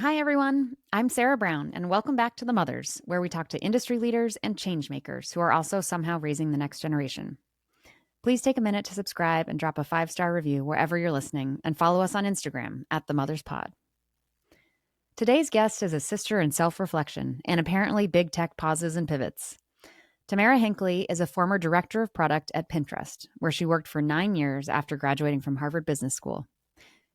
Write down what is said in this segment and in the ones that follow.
Hi, everyone. I'm Sarah Brown, and welcome back to The Mothers, where we talk to industry leaders and change makers who are also somehow raising the next generation. Please take a minute to subscribe and drop a 5-star review wherever you're listening, and follow us on Instagram at The Mothers Pod. Today's guest is a sister in self reflection and apparently big tech pauses and pivots. Tamara Hinckley is a former director of product at Pinterest, where she worked for 9 years after graduating from Harvard Business School.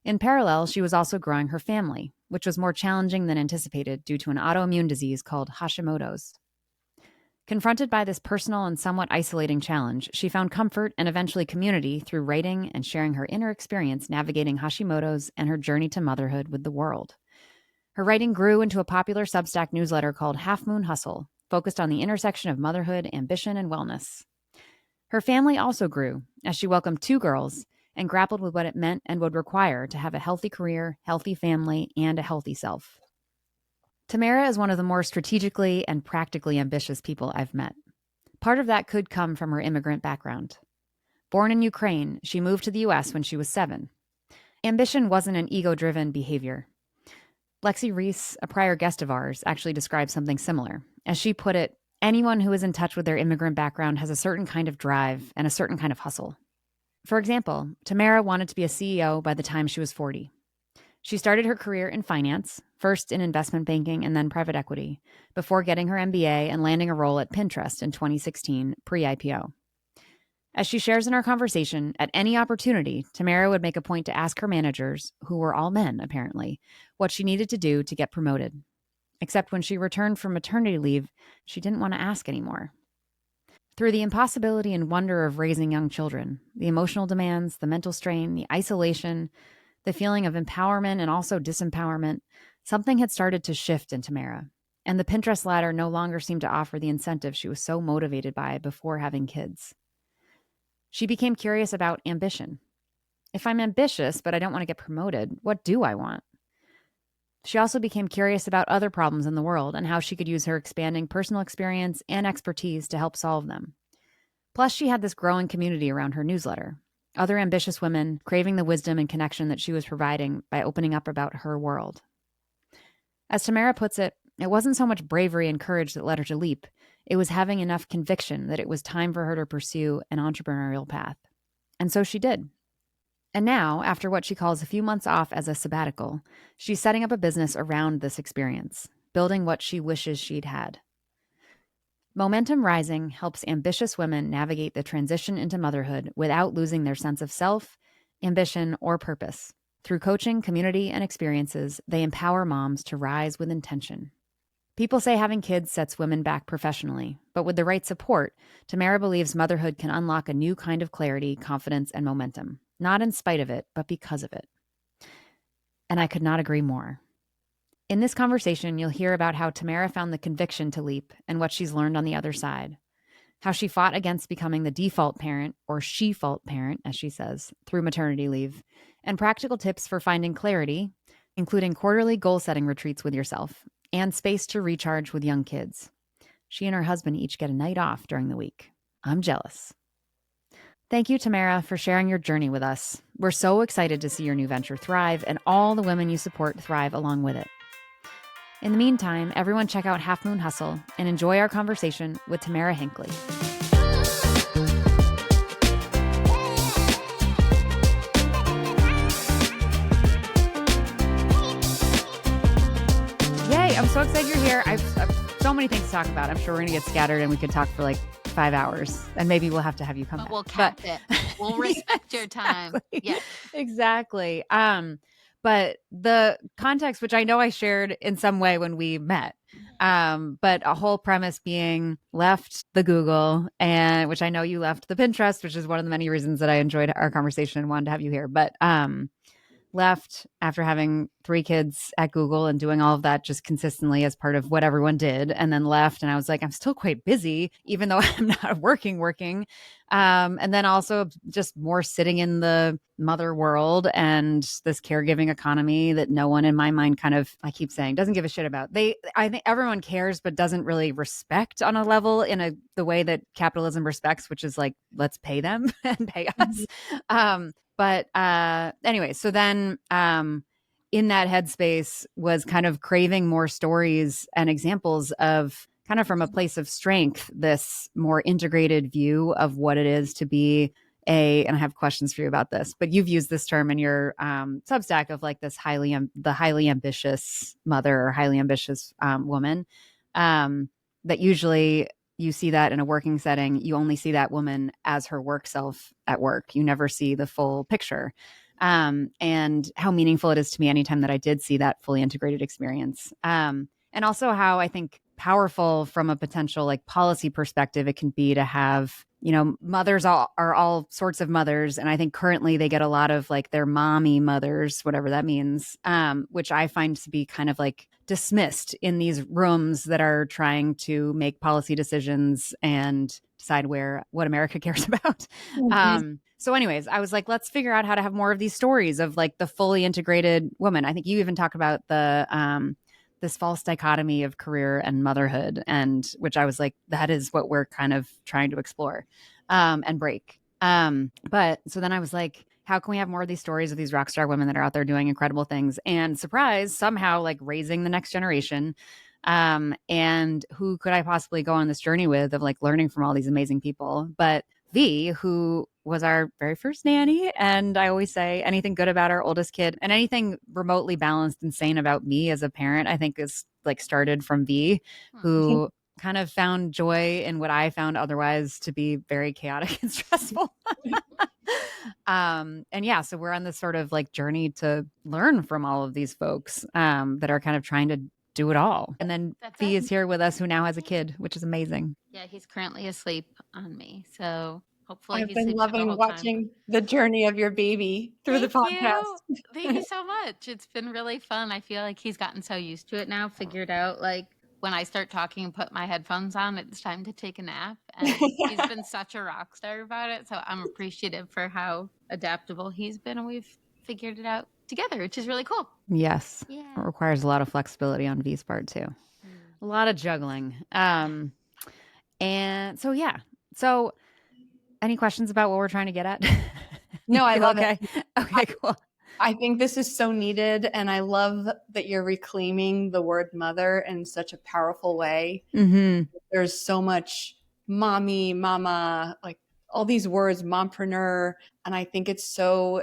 In parallel, she was also growing her family, which was more challenging than anticipated due to an autoimmune disease called Hashimoto's. Confronted by this personal and somewhat isolating challenge, she found comfort and eventually community through writing and sharing her inner experience navigating Hashimoto's and her journey to motherhood with the world. Her writing grew into a popular Substack newsletter called Half Moon Hustle, focused on the intersection of motherhood, ambition, and wellness. Her family also grew as she welcomed 2 girls and grappled with what it meant and would require to have a healthy career, healthy family, and a healthy self. Tamara is one of the more strategically and practically ambitious people I've met. Part of that could come from her immigrant background. Born in Ukraine, she moved to the US when she was 7. Ambition wasn't an ego-driven behavior. Lexi Reese, a prior guest of ours, actually described something similar. As she put it, anyone who is in touch with their immigrant background has a certain kind of drive and a certain kind of hustle. For example, Tamara wanted to be a CEO by the time she was 40. She started her career in finance, first in investment banking and then private equity, before getting her MBA and landing a role at Pinterest in 2016, pre-IPO. As she shares in our conversation, at any opportunity, Tamara would make a point to ask her managers, who were all men apparently, what she needed to do to get promoted. Except when she returned from maternity leave, she didn't want to ask anymore. Through the impossibility and wonder of raising young children, the emotional demands, the mental strain, the isolation, the feeling of empowerment and also disempowerment, something had started to shift in Tamara, and the Pinterest ladder no longer seemed to offer the incentive she was so motivated by before having kids. She became curious about ambition. If I'm ambitious, but I don't want to get promoted, what do I want? She also became curious about other problems in the world and how she could use her expanding personal experience and expertise to help solve them. Plus, she had this growing community around her newsletter, other ambitious women craving the wisdom and connection that she was providing by opening up about her world. As Tamara puts it, it wasn't so much bravery and courage that led her to leap. It was having enough conviction that it was time for her to pursue an entrepreneurial path. And so she did. And now, after what she calls a few months off as a sabbatical, she's setting up a business around this experience, building what she wishes she'd had. Momentum Rising helps ambitious women navigate the transition into motherhood without losing their sense of self, ambition, or purpose. Through coaching, community, and experiences, they empower moms to rise with intention. People say having kids sets women back professionally, but with the right support, Tamara believes motherhood can unlock a new kind of clarity, confidence, and momentum. Not in spite of it, but because of it. And I could not agree more. In this conversation, you'll hear about how Tamara found the conviction to leap and what she's learned on the other side. How she fought against becoming the default parent, or she-fault parent, as she says, through maternity leave, and practical tips for finding clarity, including quarterly goal-setting retreats with yourself, and space to recharge with young kids. She and her husband each get a night off during the week. I'm jealous. Thank you, Tamara, for sharing your journey with us. We're so excited to see your new venture thrive and all the women you support thrive along with it. In the meantime, everyone check out Half Moon Hustle and enjoy our conversation with Tamara Hinckley. Yay, I'm so excited you're here. I've so many things to talk about. I'm sure we're going to get scattered and we could talk for like 5 hours, and maybe we'll have to have you come But back. we'll cap it. We'll respect your time. Exactly. Yeah. Exactly. But the context, which I know I shared in some way when we met, but a whole premise being left the Google, and which I know you left the Pinterest, which is one of the many reasons that I enjoyed our conversation and wanted to have you here. But left after having 3 kids at Google and doing all of that just consistently as part of what everyone did, and then left. And I was like, I'm still quite busy, even though I'm not working. And then also just more sitting in the mother world and this caregiving economy that no one in my mind kind of, I keep saying, doesn't give a shit about. I think everyone cares, but doesn't really respect on a level the way that capitalism respects, which is like, let's pay them and pay us. But anyway, so then in that headspace was kind of craving more stories and examples of kind of from a place of strength, this more integrated view of what it is to be and I have questions for you about this, but you've used this term in your Substack of like this the highly ambitious mother or highly ambitious woman, that usually you see that in a working setting. You only see that woman as her work self at work. You never see the full picture. And how meaningful it is to me anytime that I did see that fully integrated experience. And also how I think powerful from a potential like policy perspective it can be to have, mothers are all sorts of mothers. And I think currently they get a lot of like their mommy mothers, whatever that means, which I find to be kind of like dismissed in these rooms that are trying to make policy decisions and decide what America cares about. So anyways, I was like, let's figure out how to have more of these stories of like the fully integrated woman. I think you even talk about this false dichotomy of career and motherhood, and which I was like, that is what we're kind of trying to explore and break. But so then I was like, how can we have more of these stories of these rock star women that are out there doing incredible things and surprise somehow like raising the next generation? And who could I possibly go on this journey with of like learning from all these amazing people? But V, who was our very first nanny. And I always say anything good about our oldest kid and anything remotely balanced and sane about me as a parent, I think is like started from V, who kind of found joy in what I found otherwise to be very chaotic and stressful. And yeah, so we're on this sort of like journey to learn from all of these folks that are kind of trying to do it all. And then V is here with us, who now has a kid, which is amazing. Yeah, he's currently asleep on me. So hopefully I've been loving watching the journey of your baby through the podcast. Thank you so much. It's been really fun. I feel like he's gotten so used to it now, figured out like when I start talking and put my headphones on, it's time to take a nap. And he's been such a rock star about it. So I'm appreciative for how adaptable he's been. And we've figured it out together, which is really cool. Yes. Yeah. It requires a lot of flexibility on V's part too. A lot of juggling. And so, yeah. So any questions about what we're trying to get at? No, I love it. Okay, cool. I think this is so needed. And I love that you're reclaiming the word mother in such a powerful way. Mm-hmm. There's so much mommy, mama, like all these words, mompreneur. And I think it's so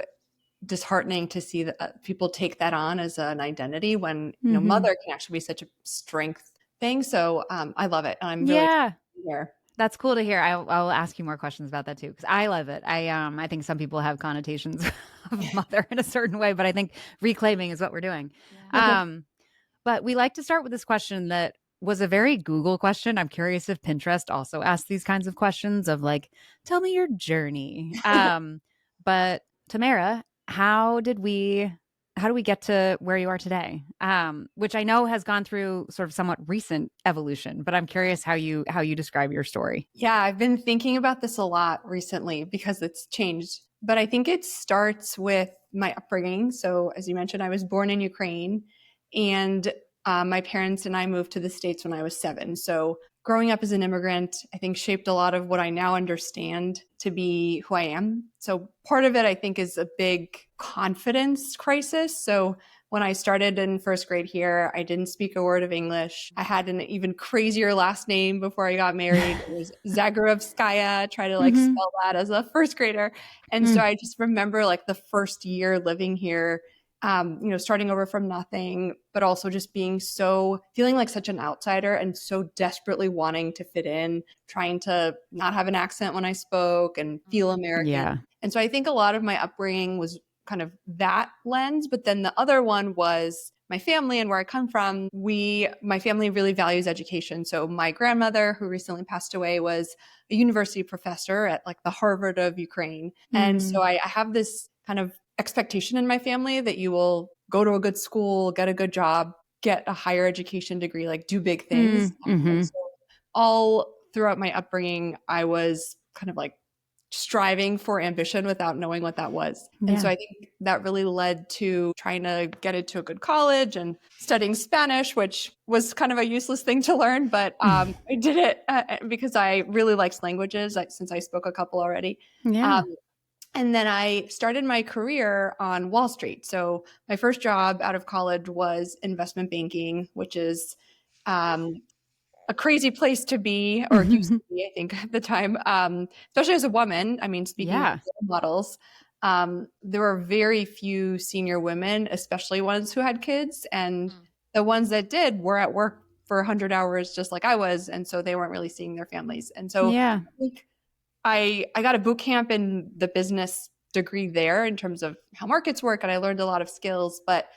disheartening to see that people take that on as an identity when mother can actually be such a strength thing. So I love it. And I'm really excited to hear. That's cool to hear. I'll ask you more questions about that too, because I love it. I think some people have connotations of mother in a certain way, but I think reclaiming is what we're doing. Yeah. But we like to start with this question that was a very Google question. I'm curious if Pinterest also asked these kinds of questions of like, tell me your journey. But Tamara, how do we get to where you are today? Which I know has gone through sort of somewhat recent evolution, but I'm curious how you describe your story. Yeah, I've been thinking about this a lot recently because it's changed. But I think it starts with my upbringing. So as you mentioned, I was born in Ukraine, and my parents and I moved to the States when I was 7. So growing up as an immigrant, I think shaped a lot of what I now understand to be who I am. So part of it, I think, is a big confidence crisis. So when I started in first grade here, I didn't speak a word of English. I had an even crazier last name before I got married. It was Zagorovskaya. Try to spell that as a first grader. And so I just remember like the first year living here, starting over from nothing, but also just feeling like such an outsider and so desperately wanting to fit in, trying to not have an accent when I spoke and feel American. Yeah. And so I think a lot of my upbringing was kind of that lens. But then the other one was my family and where I come from. My family really values education. So my grandmother, who recently passed away, was a university professor at like the Harvard of Ukraine. And so I have this kind of expectation in my family that you will go to a good school, get a good job, get a higher education degree, like do big things. So all throughout my upbringing, I was kind of like striving for ambition without knowing what that was. And so I think that really led to trying to get into a good college and studying Spanish, which was kind of a useless thing to learn, but I did it because I really liked languages since I spoke a couple already. And then I started my career on Wall Street. So my first job out of college was investment banking, which is a crazy place to be, or used to be, I think, at the time, especially as a woman. I mean, speaking of Yeah. role models, there were very few senior women, especially ones who had kids. And the ones that did were at work for 100 hours, just like I was. And so they weren't really seeing their families. And so Yeah. I think I got a boot camp in the business degree there in terms of how markets work, and I learned a lot of skills, but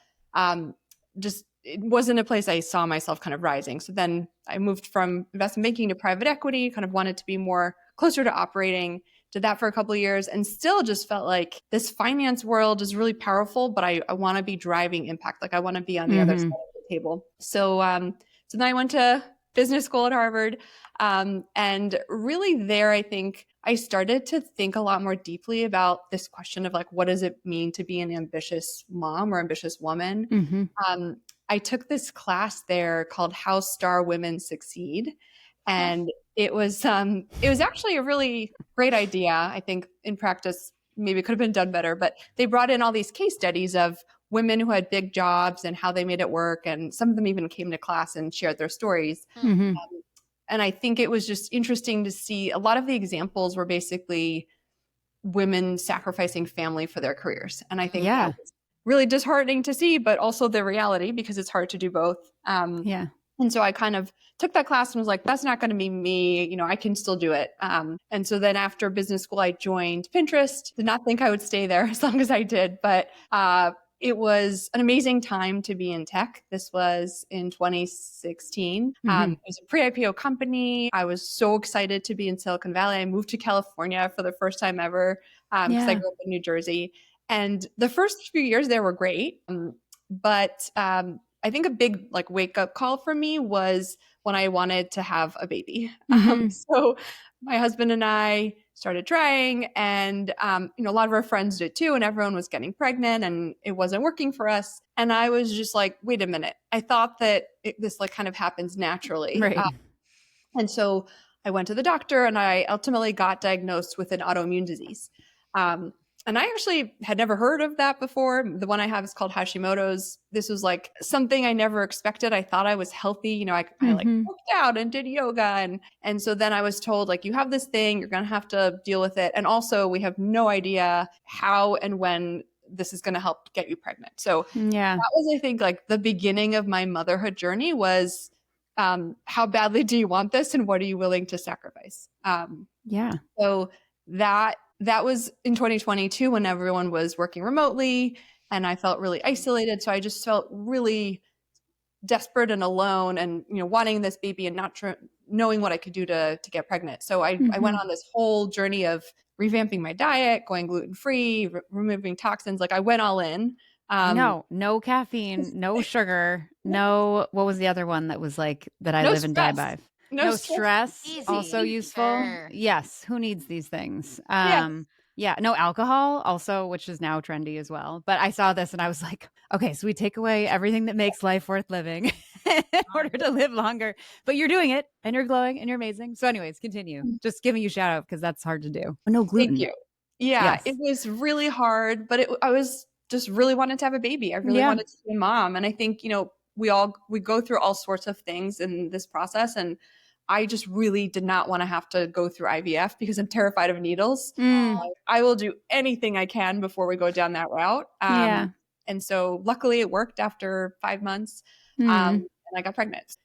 just it wasn't a place I saw myself kind of rising. So then I moved from investment banking to private equity, kind of wanted to be more closer to operating, did that for a couple of years, and still just felt like this finance world is really powerful, but I want to be driving impact. Like I want to be on the other side of the table. So then I went to business school at Harvard. And really there, I think I started to think a lot more deeply about this question of like, what does it mean to be an ambitious mom or ambitious woman? I took this class there called How Star Women Succeed. And it was actually a really great idea. I think in practice, maybe it could have been done better, but they brought in all these case studies of women who had big jobs and how they made it work. And some of them even came to class and shared their stories. And I think it was just interesting to see a lot of the examples were basically women sacrificing family for their careers. And I think that was really disheartening to see, but also the reality because it's hard to do both. And so I kind of took that class and was like, that's not going to be me. You know, I can still do it. And so then after business school, I joined Pinterest. Did not think I would stay there as long as I did, but it was an amazing time to be in tech. This was in 2016. It was a pre-IPO company. I was so excited to be in Silicon Valley. I moved to California for the first time ever because I grew up in New Jersey. And the first few years there were great. But I think a big like wake up call for me was when I wanted to have a baby. So my husband and I started trying, and a lot of our friends did too, and everyone was getting pregnant, and it wasn't working for us. And I was just like, wait a minute. I thought that this like kind of happens naturally. Right. And so I went to the doctor, and I ultimately got diagnosed with an autoimmune disease. And I actually had never heard of that before. The one I have is called Hashimoto's. This was like something I never expected. I thought I was healthy. You know, I like worked out and did yoga. And so then I was told like, you have this thing, you're going to have to deal with it. And also we have no idea how and when this is going to help get you pregnant. So that was, I think, like the beginning of my motherhood journey was how badly do you want this? And what are you willing to sacrifice? So that was in 2022 when everyone was working remotely and I felt really isolated. So I just felt really desperate and alone and, wanting this baby and not knowing what I could do to get pregnant. So I went on this whole journey of revamping my diet, going gluten-free, removing toxins. Like I went all in. No caffeine, no sugar, no, what was the other one that was like that I live and die by? No stress. Easy. Also useful. Sure. Yes. Who needs these things? Yes. No alcohol also, which is now trendy as well. But I saw this and I was like, okay, so we take away everything that makes life worth living in order to live longer. But you're doing it and you're glowing and you're amazing. So anyways, continue. Just giving you shout out because that's hard to do. No gluten. Thank you. Yeah, It was really hard, but I was just really wanted to have a baby. I really wanted to be a mom. And I think, we go through all sorts of things in this process. And I just really did not want to have to go through IVF because I'm terrified of needles. I will do anything I can before we go down that route. And so luckily it worked after 5 months and I got pregnant.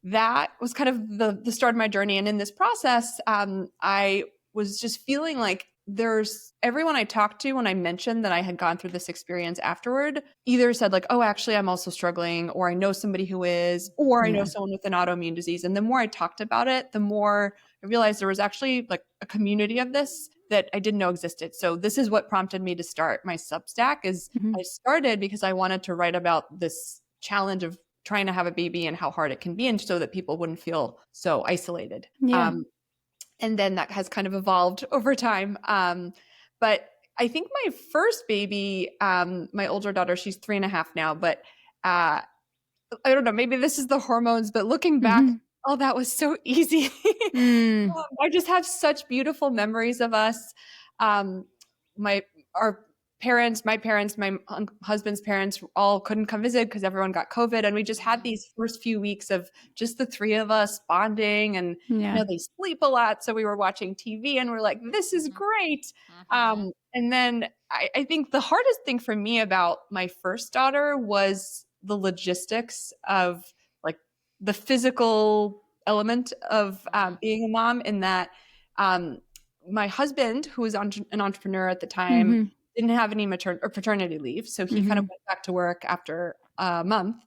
That was kind of the start of my journey. And in this process, I was just feeling like there's everyone I talked to when I mentioned that I had gone through this experience afterward either said like, oh, actually, I'm also struggling, or I know somebody who is, or I know someone with an autoimmune disease. And the more I talked about it, the more I realized there was actually like a community of this that I didn't know existed. So this is what prompted me to start my Substack is I started because I wanted to write about this challenge of trying to have a baby and how hard it can be, and so that people wouldn't feel so isolated. And then that has kind of evolved over time. But I think my first baby, my older daughter, she's 3.5 now, but I don't know, maybe this is the hormones, but looking back, oh, that was so easy. I just have such beautiful memories of us. our parents, my parents, my husband's parents all couldn't come visit because everyone got COVID. And we just had these first few weeks of just the three of us bonding, and they sleep a lot. So we were watching TV and we're like, this is great. And then I think the hardest thing for me about my first daughter was the logistics of like the physical element of being a mom, in that my husband, who was an entrepreneur at the time, didn't have any paternity leave. So he kind of went back to work after a month.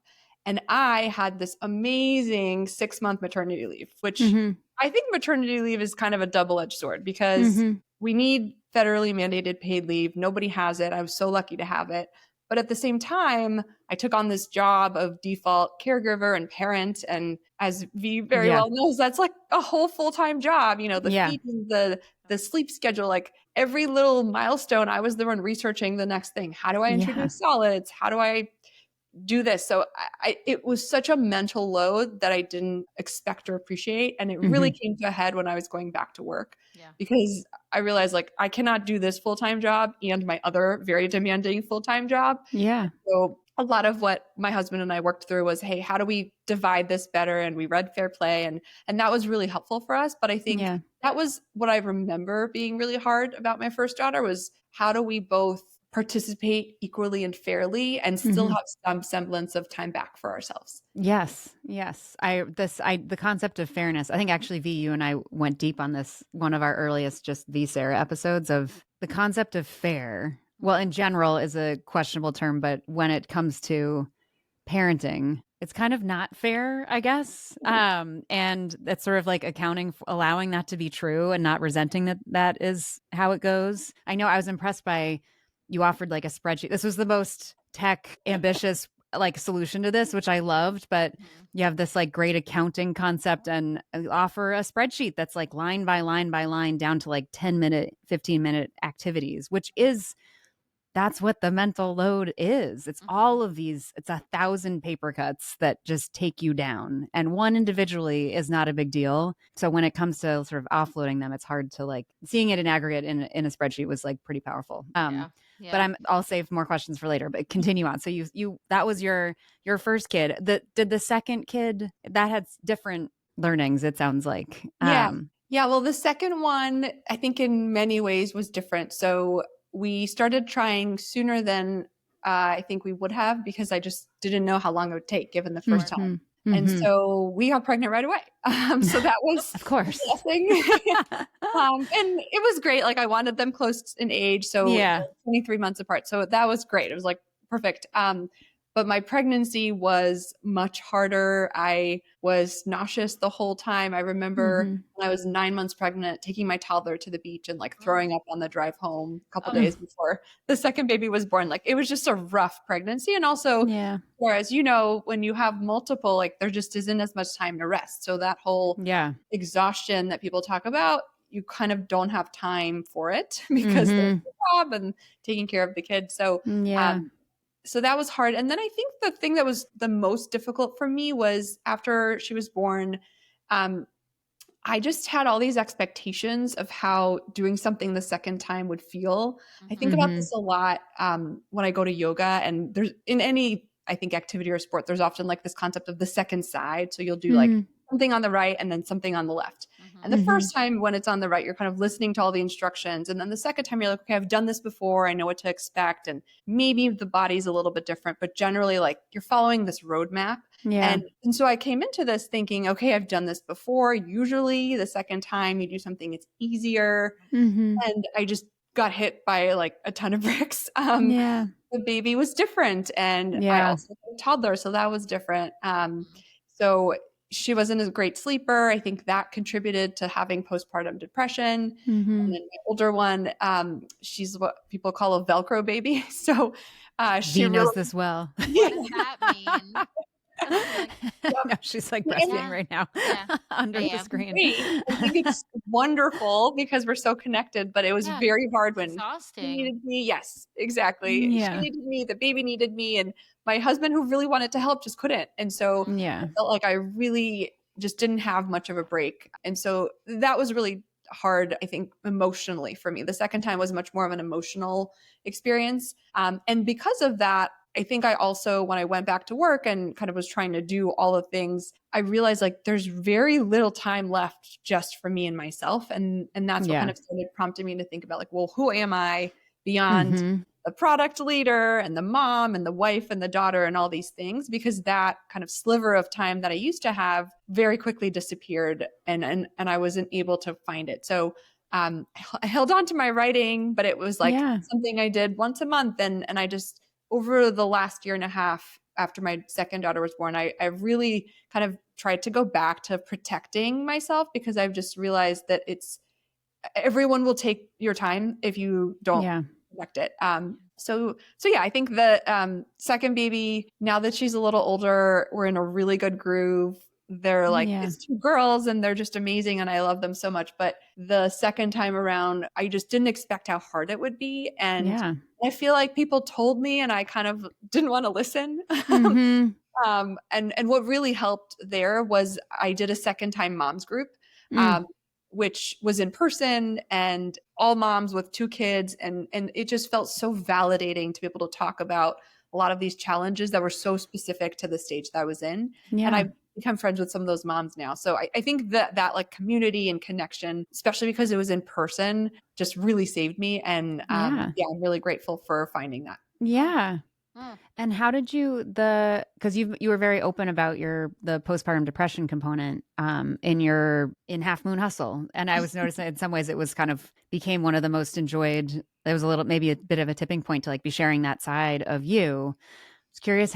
And I had this amazing 6-month maternity leave, which I think maternity leave is kind of a double-edged sword, because we need federally mandated paid leave. Nobody has it. I was so lucky to have it. But at the same time, I took on this job of default caregiver and parent. And as V very well knows, that's like a whole full-time job, the feeding, the sleep schedule, like every little milestone, I was the one researching the next thing. How do I introduce solids? How do I do this? So it was such a mental load that I didn't expect or appreciate. And it really came to a head when I was going back to work, because I realized like I cannot do this full-time job and my other very demanding full-time job. So a lot of what my husband and I worked through was, hey, how do we divide this better? And we read Fair Play, and that was really helpful for us. But I think that was what I remember being really hard about my first daughter, was how do we both participate equally and fairly and still have some semblance of time back for ourselves. Yes. The concept of fairness, I think actually V, you and I went deep on this, one of our earliest just V Sarah episodes, of the concept of fair. Well, in general is a questionable term, but when it comes to parenting, it's kind of not fair, I guess. And that's sort of like accounting, allowing that to be true and not resenting that is how it goes. I know I was impressed by, you offered like a spreadsheet. This was the most tech ambitious like solution to this, which I loved, but you have this like great accounting concept and offer a spreadsheet that's like line by line by line down to like 10-minute, 15-minute activities, which is, that's what the mental load is. It's all of these, it's 1,000 paper cuts that just take you down. And one individually is not a big deal. So when it comes to sort of offloading them, it's hard to like, seeing it in aggregate in a spreadsheet was like pretty powerful. But I'll save more questions for later, but continue on. So you that was your first kid. Did the second kid, that had different learnings, it sounds like. Well, the second one, I think in many ways was different. So we started trying sooner than I think we would have, because I just didn't know how long it would take given the first time. And so we got pregnant right away. So that was of course a blessing. And it was great. Like I wanted them close in age. So 23 months apart. So that was great. It was like perfect. But my pregnancy was much harder. I was nauseous the whole time. I remember when I was 9 months pregnant, taking my toddler to the beach and like throwing up on the drive home a couple days before the second baby was born. Like it was just a rough pregnancy. And also, whereas, when you have multiple, like there just isn't as much time to rest. So that whole exhaustion that people talk about, you kind of don't have time for it because there's the job and taking care of the kids. So so that was hard. And then I think the thing that was the most difficult for me was after she was born, I just had all these expectations of how doing something the second time would feel. I think about this a lot when I go to yoga, and there's in any, I think, activity or sport, there's often like this concept of the second side. So you'll do like something on the right and then something on the left. And the first time when it's on the right, you're kind of listening to all the instructions. And then the second time you're like, okay, I've done this before. I know what to expect. And maybe the body's a little bit different, but generally like you're following this roadmap. And so I came into this thinking, okay, I've done this before. Usually the second time you do something, it's easier. And I just got hit by like a ton of bricks. The baby was different. And I also had a toddler, so that was different. So she wasn't a great sleeper. I think that contributed to having postpartum depression. And then my older one, she's what people call a velcro baby. So she knows this well. What does that mean? No, she's like breastfeeding right now under the screen. I think it's wonderful because we're so connected, but it was very hard when exhausting. She needed me. Yes, exactly. She needed me. The baby needed me. And my husband, who really wanted to help, just couldn't. And so I felt like I really just didn't have much of a break. And so that was really hard, I think, emotionally for me. The second time was much more of an emotional experience. And because of that, I think I also, when I went back to work and kind of was trying to do all the things, I realized like there's very little time left just for me and myself. And that's what kind of started prompting me to think about like, well, who am I beyond the product leader and the mom and the wife and the daughter and all these things? Because that kind of sliver of time that I used to have very quickly disappeared, and I wasn't able to find it. So I held on to my writing, but it was like something I did once a month. And I just, over the last year and a half after my second daughter was born, I really kind of tried to go back to protecting myself, because I've just realized that everyone will take your time if you don't protect it. So yeah, I think the second baby, now that she's a little older, we're in a really good groove. They're like, it's two girls and they're just amazing and I love them so much. But the second time around, I just didn't expect how hard it would be. And I feel like people told me and I kind of didn't want to listen. And what really helped there was I did a second time moms group, which was in person and all moms with two kids. And it just felt so validating to be able to talk about a lot of these challenges that were so specific to the stage that I was in. And I've become friends with some of those moms now. So I think that like community and connection, especially because it was in person, just really saved me. And I'm really grateful for finding that. Yeah. And how did you, because you were very open about the postpartum depression component in Half Moon Hustle. And I was noticing in some ways it was kind of became one of the most enjoyed. There was maybe a bit of a tipping point to like be sharing that side of you. I was curious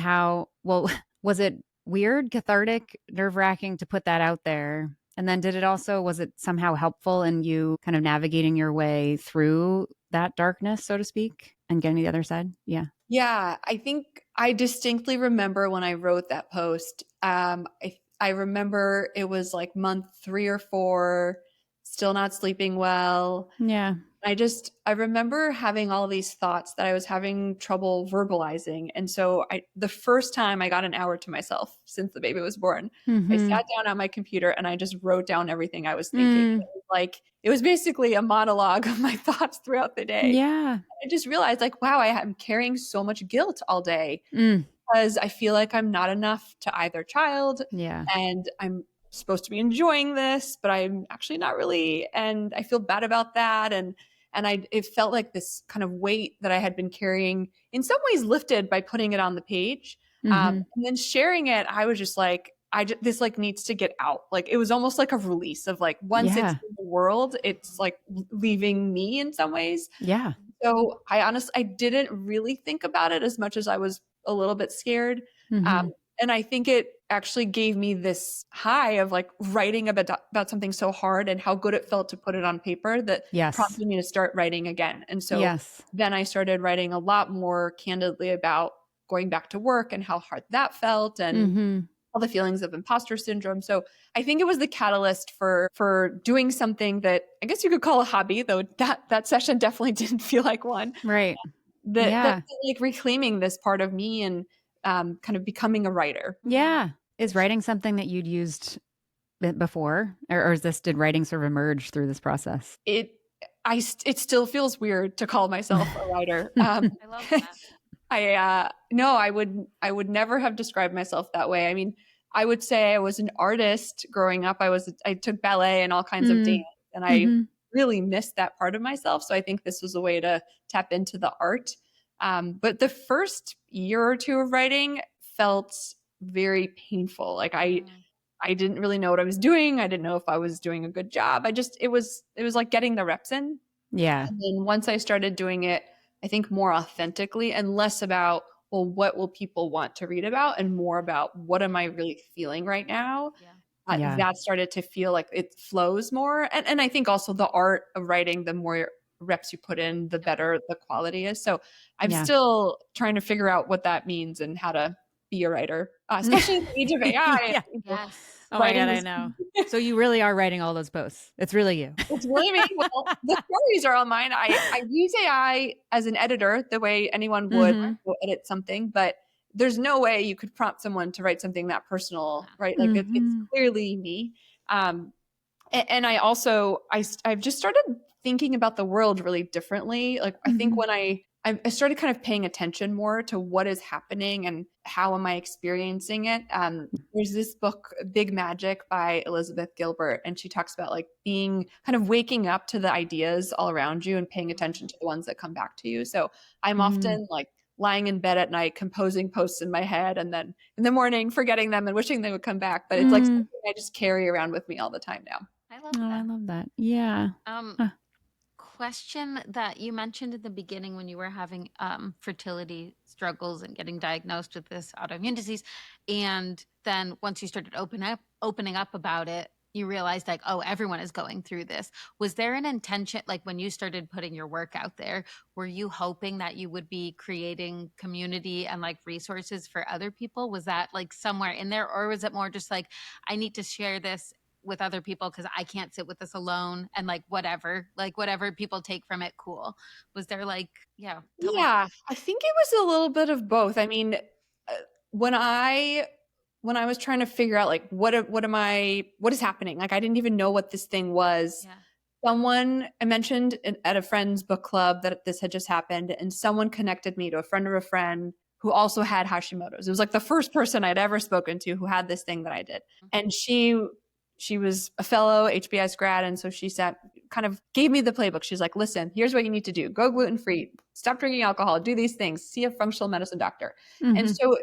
was it weird, cathartic, nerve-wracking to put that out there? And then was it somehow helpful in you kind of navigating your way through that darkness, so to speak, and getting to the other side? Yeah. Yeah, I think I distinctly remember when I wrote that post. I remember it was like month 3 or 4, still not sleeping well. Yeah. I remember having all these thoughts that I was having trouble verbalizing. And so the first time I got an hour to myself since the baby was born, I sat down on my computer and I just wrote down everything I was thinking. It was basically a monologue of my thoughts throughout the day. Yeah. I just realized like, wow, I'm carrying so much guilt all day because I feel like I'm not enough to either child. Yeah. And I'm supposed to be enjoying this, but I'm actually not really. And I feel bad about that. And it felt like this kind of weight that I had been carrying in some ways lifted by putting it on the page. And then sharing it, I was just like, this like needs to get out. Like it was almost like a release of like, once it's in the world, it's like leaving me in some ways. Yeah. So I didn't really think about it as much as I was a little bit scared. And I think it actually gave me this high of like writing about something so hard and how good it felt to put it on paper that prompted me to start writing again. And so then I started writing a lot more candidly about going back to work and how hard that felt and all the feelings of imposter syndrome. So I think it was the catalyst for doing something that I guess you could call a hobby, though that session definitely didn't feel like one. Right. That like reclaiming this part of me and kind of becoming a writer. Yeah. Is writing something that you'd used before, or did writing sort of emerge through this process? It still feels weird to call myself a writer. I love that. I would never have described myself that way. I mean, I would say I was an artist growing up. I took ballet and all kinds of dance, and I really missed that part of myself. So I think this was a way to tap into the art. But the first year or two of writing felt very painful. Like I didn't really know what I was doing. I didn't know if I was doing a good job. It was like getting the reps in. Yeah. And then once I started doing it, I think more authentically and less about, well, what will people want to read about, and more about what am I really feeling right now? That started to feel like it flows more. And I think also the art of writing, the more reps you put in, the better the quality is. So I'm still trying to figure out what that means and how to be a writer, especially in the age of AI. Yes. Oh my God, I know. So you really are writing all those posts. It's really you. It's really me. Well, the stories are all mine. I use AI as an editor the way anyone would go edit something, but there's no way you could prompt someone to write something that personal, right? Like it's clearly me. And I've just started thinking about the world really differently. Like, I think when I started kind of paying attention more to what is happening and how am I experiencing it. There's this book, Big Magic by Elizabeth Gilbert, and she talks about like being kind of waking up to the ideas all around you and paying attention to the ones that come back to you. So I'm often like lying in bed at night, composing posts in my head, and then in the morning forgetting them and wishing they would come back. But it's like something I just carry around with me all the time now. I love Oh, that. I love that. Yeah. Question that you mentioned in the beginning when you were having fertility struggles and getting diagnosed with this autoimmune disease, and then once you started opening up about it, you realized like, oh, everyone is going through this. Was there an intention, like when you started putting your work out there, were you hoping that you would be creating community and like resources for other people? Was that like somewhere in there, or was it more just like, I need to share this with other people because I can't sit with this alone, and like whatever people take from it, cool? Was there like, yeah, I think it was a little bit of both. I mean, when I was trying to figure out like what is happening, like I didn't even know what this thing was. Someone I mentioned at a friend's book club that this had just happened, and someone connected me to a friend of a friend who also had Hashimoto's. It was like the first person I'd ever spoken to who had this thing that I did. And she was a fellow HBS grad. And so she kind of gave me the playbook. She's like, listen, here's what you need to do. Go gluten-free, stop drinking alcohol, do these things, see a functional medicine doctor. And so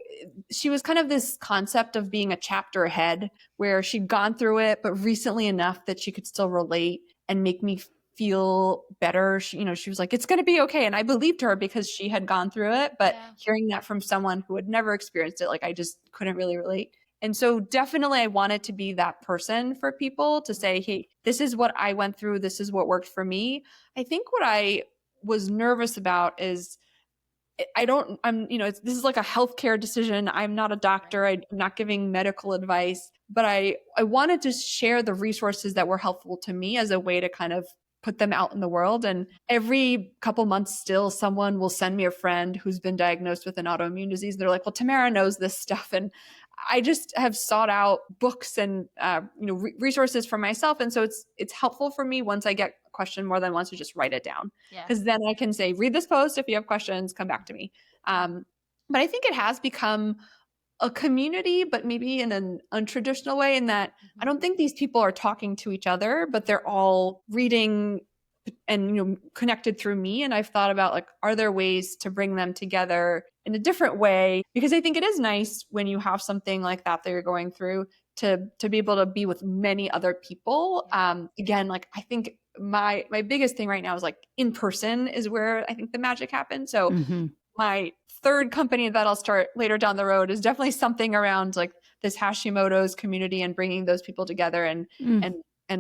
she was kind of this concept of being a chapter ahead where she'd gone through it, but recently enough that she could still relate and make me feel better. She was like, it's going to be okay. And I believed her because she had gone through it, but hearing that from someone who had never experienced it, like I just couldn't really relate. And so definitely I wanted to be that person for people to say, hey, this is what I went through. This is what worked for me. I think what I was nervous about is this is like a healthcare decision. I'm not a doctor. I'm not giving medical advice, but I wanted to share the resources that were helpful to me as a way to kind of put them out in the world. And every couple months still someone will send me a friend who's been diagnosed with an autoimmune disease. They're like, well, Tamara knows this stuff. And I just have sought out books and resources for myself. And so it's helpful for me once I get a question more than once to just write it down. Because then I can say, read this post. If you have questions, come back to me. But I think it has become a community, but maybe in an untraditional way, in that I don't think these people are talking to each other, but they're all reading and connected through me. And I've thought about like, are there ways to bring them together in a different way? Because I think it is nice when you have something like that you're going through to be able to be with many other people. Again, like I think my biggest thing right now is like in person is where I think the magic happens. So my third company that I'll start later down the road is definitely something around like this Hashimoto's community and bringing those people together and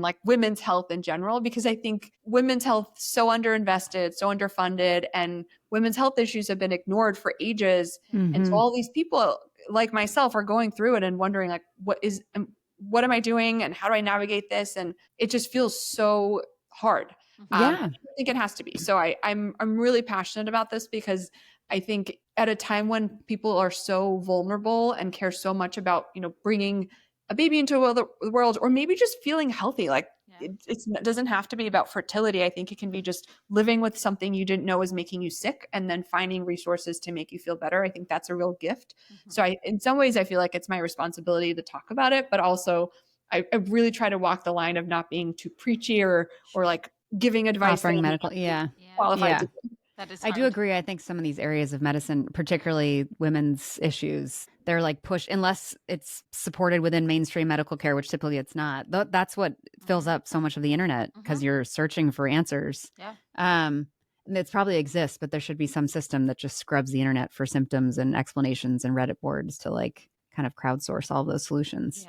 like women's health in general, because I think women's health is so underinvested, so underfunded, and women's health issues have been ignored for ages. And so all these people like myself are going through it and wondering like, what am I doing and how do I navigate this? And it just feels so hard. I think it has to be. So I'm really passionate about this because I think at a time when people are so vulnerable and care so much about, bringing a baby into the world, or maybe just feeling healthy, like it doesn't have to be about fertility. I think it can be just living with something you didn't know was making you sick and then finding resources to make you feel better. I think that's a real gift. So in some ways, I feel like it's my responsibility to talk about it, but also I really try to walk the line of not being too preachy or like giving advice. Offering medical. Qualified to do. I do agree. I think some of these areas of medicine, particularly women's issues, they're like push unless it's supported within mainstream medical care, which typically it's not. That's what fills up so much of the internet because you're searching for answers. And it probably exists, but there should be some system that just scrubs the internet for symptoms and explanations and Reddit boards to like kind of crowdsource all those solutions.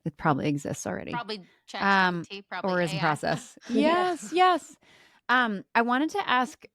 It probably exists already. Probably ChatGPT, probably or is AI. in process. Yes. I wanted to ask,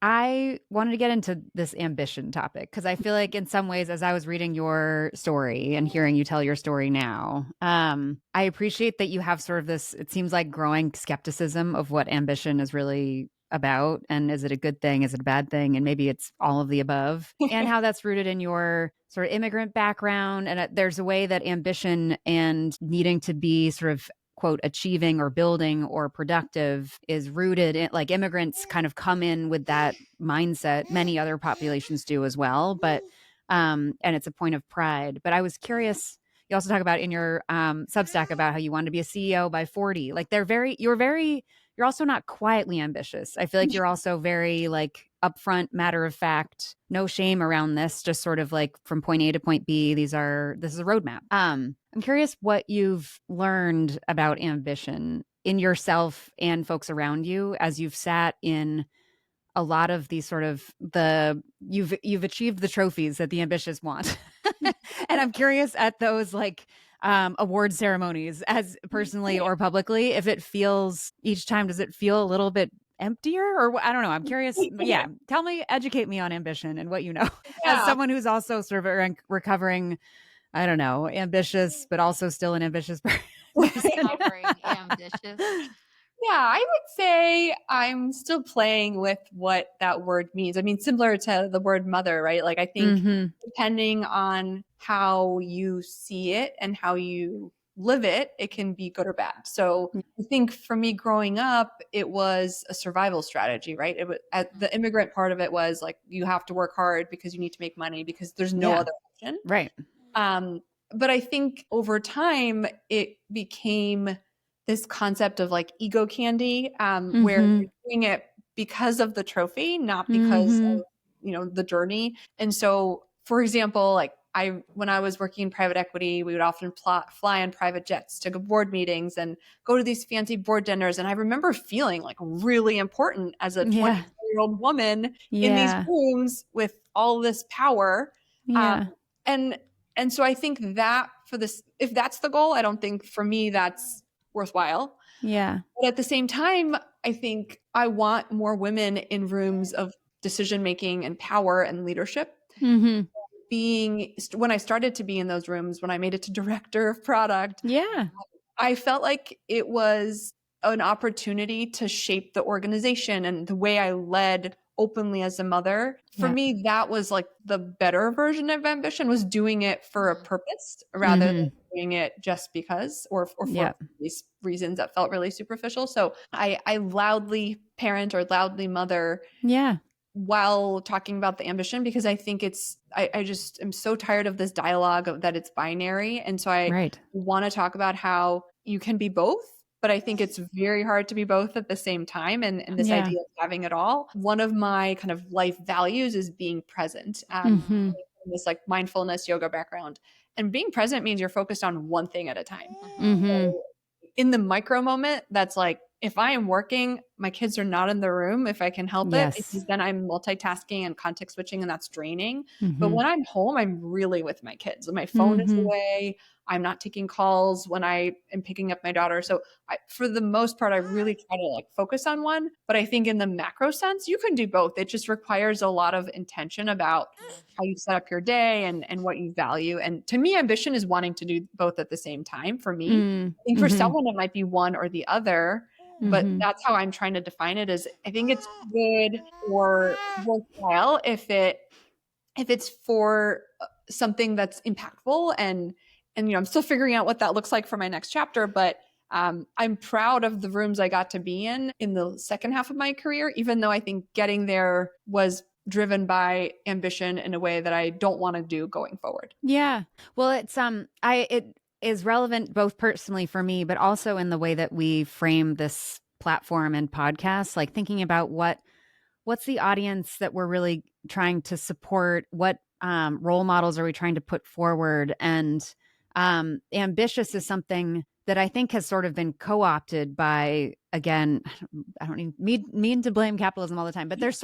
I wanted to get into this ambition topic because I feel like in some ways, as I was reading your story and hearing you tell your story now, I appreciate that you have sort of this, it seems like growing skepticism of what ambition is really about? And is it a good thing? Is it a bad thing? And maybe it's all of the above, and how that's rooted in your sort of immigrant background. And there's a way that ambition and needing to be sort of quote achieving or building or productive is rooted in, like, immigrants kind of come in with that mindset. Many other populations do as well, but and it's a point of pride. But I was curious, you also talk about in your Substack about how you wanted to be a CEO by 40. Like, you're also not quietly ambitious. I feel like you're also very like upfront, matter of fact, no shame around this, just sort of like from point A to point B. This is a roadmap. I'm curious what you've learned about ambition in yourself and folks around you as you've sat in a lot of these sort of you've achieved the trophies that the ambitious want. And I'm curious at those like award ceremonies, as personally or publicly, if it feels each time, does it feel a little bit emptier, or I don't know. I'm curious. Yeah. Educate me on ambition and what you know as someone who's also sort of a recovering, I don't know, ambitious, but also still an ambitious person. Recovering ambitious. Yeah, I would say I'm still playing with what that word means. I mean, similar to the word mother, right? Like, I think depending on how you see it and how you live it, it can be good or bad. So I think for me growing up, it was a survival strategy, right? It was, the immigrant part of it was like, you have to work hard because you need to make money because there's no other option. Right. But I think over time, it became this concept of like ego candy, where you're doing it because of the trophy, not because of, the journey. And so, for example, like when I was working in private equity, we would often fly on private jets to board meetings and go to these fancy board dinners. And I remember feeling like really important as a 20-year-old woman in these rooms with all this power. And so I think that if that's the goal, I don't think for me that's worthwhile. Yeah. But at the same time, I think I want more women in rooms of decision making and power and leadership. When I started to be in those rooms, when I made it to director of product, I felt like it was an opportunity to shape the organization and the way I led openly as a mother. For me, that was like the better version of ambition, was doing it for a purpose rather than doing it just because or for these reasons that felt really superficial. So I loudly parent or loudly mother while talking about the ambition, because I think I just am so tired of this dialogue of that it's binary. And so I want to talk about how you can be both. But I think it's very hard to be both at the same time. And this idea of having it all. One of my kind of life values is being present. This like mindfulness yoga background. And being present means you're focused on one thing at a time. So in the micro moment, that's like, if I am working, my kids are not in the room if I can help it, because then I'm multitasking and context switching, and that's draining. But when I'm home, I'm really with my kids. My phone is away. I'm not taking calls when I am picking up my daughter. So for the most part, I really try to like focus on one. But I think in the macro sense, you can do both. It just requires a lot of intention about how you set up your day and what you value. And to me, ambition is wanting to do both at the same time. For me, I think for someone, it might be one or the other. But that's how I'm trying to define it. Is I think it's good or worthwhile if it's for something that's impactful, and I'm still figuring out what that looks like for my next chapter. But I'm proud of the rooms I got to be in the second half of my career, even though I think getting there was driven by ambition in a way that I don't want to do going forward. Yeah. Well, it is relevant both personally for me, but also in the way that we frame this platform and podcast, like thinking about what's the audience that we're really trying to support, what role models are we trying to put forward, and ambitious is something that I think has sort of been co-opted by, again, I don't mean to blame capitalism all the time, but there's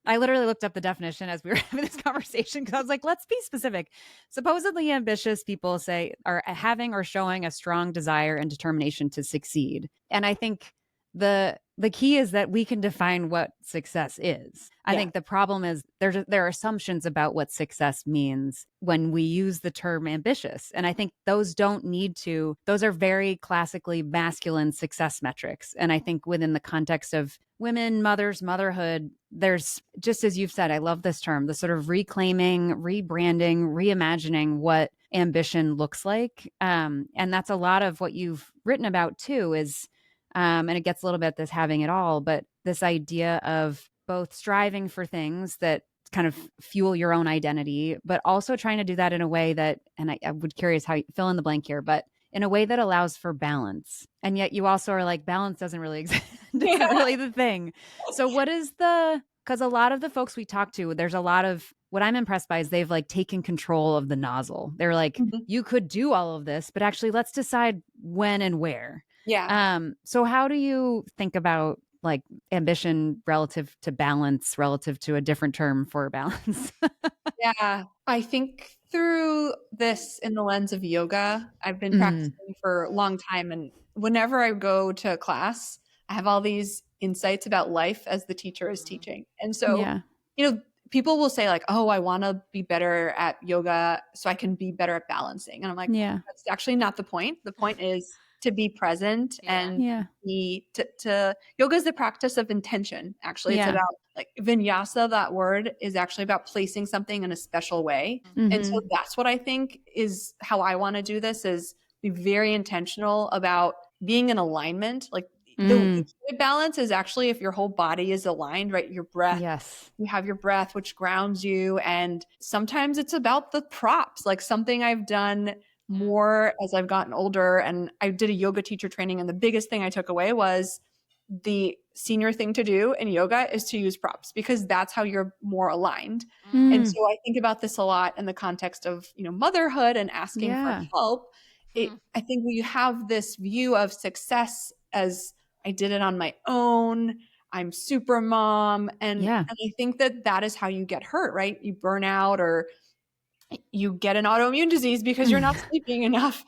I literally looked up the definition as we were having this conversation, because I was like, let's be specific. Supposedly ambitious people are having or showing a strong desire and determination to succeed. And I think the key is that we can define what success is. I think the problem is there are assumptions about what success means when we use the term ambitious. And I think those are very classically masculine success metrics. And I think within the context of women, mothers, motherhood, there's, just as you've said, I love this term, the sort of reclaiming, rebranding, reimagining what ambition looks like. And that's a lot of what you've written about too, is and it gets a little bit at this having it all, but this idea of both striving for things that kind of fuel your own identity, but also trying to do that in a way that, and I would curious how you fill in the blank here, but in a way that allows for balance. And yet you also are like, balance doesn't really exist. It's not really the thing. So because a lot of the folks we talk to, there's a lot of, what I'm impressed by is they've like taken control of the nozzle. They're like, you could do all of this, but actually let's decide when and where. Yeah. So how do you think about like ambition relative to balance, relative to a different term for balance? Yeah. I think through this in the lens of yoga, I've been practicing for a long time. And whenever I go to class, I have all these insights about life as the teacher is teaching. And so, people will say like, oh, I want to be better at yoga so I can be better at balancing. And I'm like, that's actually not the point. The point is to be present and to yoga is the practice of intention. Actually, it's about like vinyasa. That word is actually about placing something in a special way. And so that's what I think is how I want to do this, is be very intentional about being in alignment. Like the key balance is actually if your whole body is aligned, right? Your breath. Yes. You have your breath, which grounds you. And sometimes it's about the props, like something I've done more as I've gotten older. And I did a yoga teacher training. And the biggest thing I took away was the senior thing to do in yoga is to use props, because that's how you're more aligned. And so I think about this a lot in the context of, motherhood and asking for help. I think we have this view of success as I did it on my own. I'm super mom. And I think that is how you get hurt, right? You burn out or you get an autoimmune disease because you're not sleeping enough.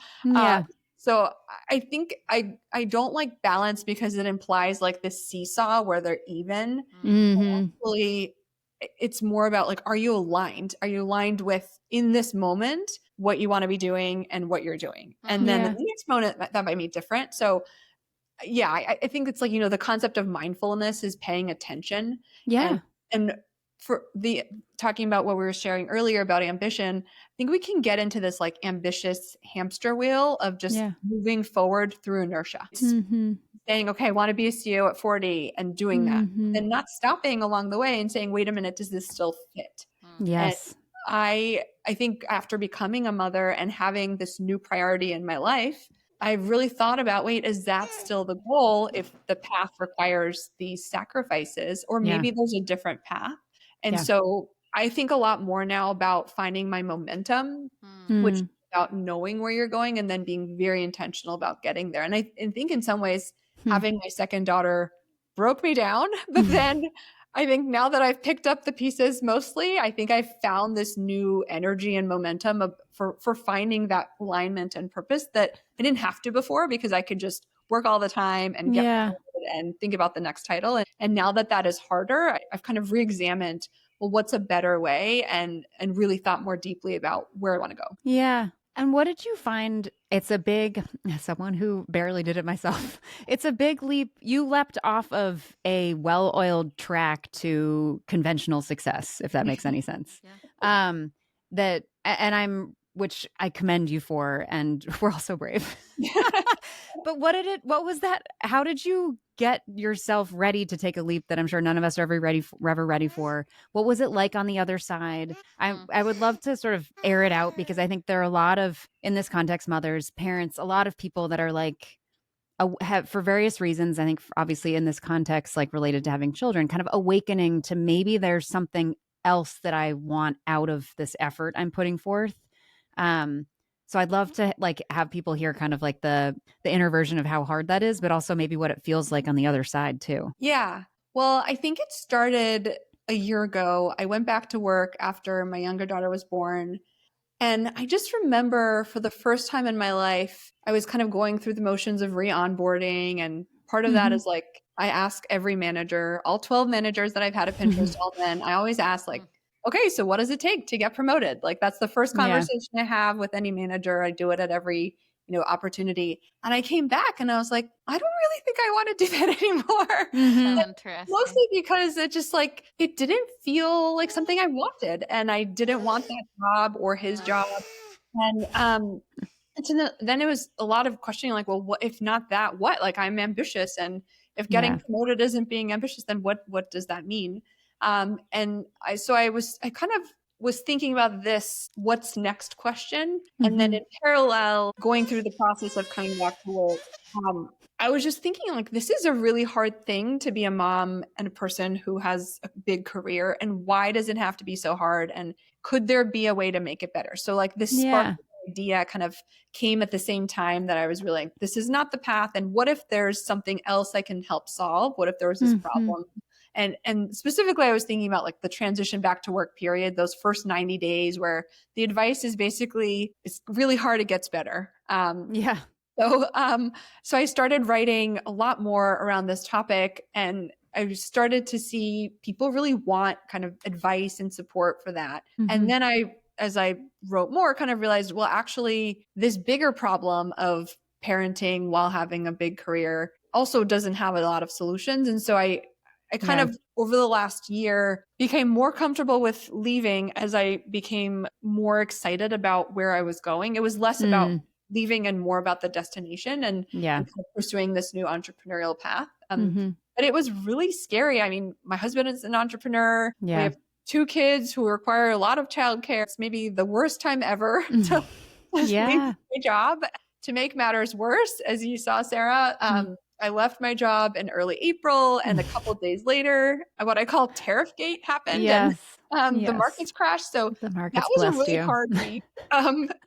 So I think I don't like balance because it implies like this seesaw where they're even. Actually, it's more about like, are you aligned? Are you aligned with, in this moment, what you want to be doing and what you're doing? And then the next moment that might be different. So I think it's like, the concept of mindfulness is paying attention. And for the talking about what we were sharing earlier about ambition, I think we can get into this like ambitious hamster wheel of just moving forward through inertia. Saying, okay, I want to be a CEO at 40 and doing that, and not stopping along the way and saying, wait a minute, does this still fit? Yes. And I think after becoming a mother and having this new priority in my life, I've really thought about, wait, is that still the goal if the path requires these sacrifices, or maybe there's a different path? And so I think a lot more now about finding my momentum, which is about knowing where you're going and then being very intentional about getting there. And I think in some ways, having my second daughter broke me down, but then I think now that I've picked up the pieces mostly, I think I've found this new energy and momentum for finding that alignment and purpose that I didn't have to before, because I could just work all the time and get promoted and think about the next title. And now that is harder, I've kind of re-examined, well, what's a better way, and really thought more deeply about where I want to go. Yeah. And what did you find? It's a big, someone who barely did it myself, it's a big leap. You leapt off of a well-oiled track to conventional success, if that makes any sense. Which I commend you for, and we're also brave. But what was that? How did you get yourself ready to take a leap that I'm sure none of us are ever ready for? What was it like on the other side? I would love to sort of air it out, because I think there are a lot of, in this context, mothers, parents, a lot of people that are like, have, for various reasons, I think obviously in this context, like related to having children, kind of awakening to maybe there's something else that I want out of this effort I'm putting forth. So I'd love to like have people hear kind of like the inner version of how hard that is, but also maybe what it feels like on the other side too. Yeah. Well, I think it started a year ago. I went back to work after my younger daughter was born. And I just remember for the first time in my life, I was kind of going through the motions of re-onboarding and part of that is like, I ask every manager, all 12 managers that I've had at Pinterest, all men, I always ask like, okay, so what does it take to get promoted? Like that's the first conversation I have with any manager. I do it at every, opportunity. And I came back and I was like, I don't really think I want to do that anymore. So interesting. Mostly because it just like, it didn't feel like something I wanted. And I didn't want that job or his job. And so then it was a lot of questioning like, well, what if not that, what? Like I'm ambitious. And if getting promoted isn't being ambitious, then what does that mean? And I kind of was thinking about this what's next question. And then in parallel, going through the process of coming back to work, I was just thinking like, this is a really hard thing to be a mom and a person who has a big career. And why does it have to be so hard? And could there be a way to make it better? So like this spark idea kind of came at the same time that I was really like, this is not the path. And what if there's something else I can help solve? What if there was this problem? And specifically, I was thinking about like the transition back to work period, those first 90 days where the advice is basically, it's really hard, it gets better. So I started writing a lot more around this topic, and I started to see people really want kind of advice and support for that. And then as I wrote more, kind of realized, well, actually, this bigger problem of parenting while having a big career also doesn't have a lot of solutions. And so I kind of over the last year became more comfortable with leaving as I became more excited about where I was going. It was less about leaving and more about the destination and kind of pursuing this new entrepreneurial path. But it was really scary. I mean, my husband is an entrepreneur. We have 2 kids who require a lot of childcare. It's maybe the worst time ever to leave my job. To make matters worse, as you saw, Sarah, I left my job in early April, and a couple of days later, what I call tariff gate happened, and the markets crashed. So that was a really hard week.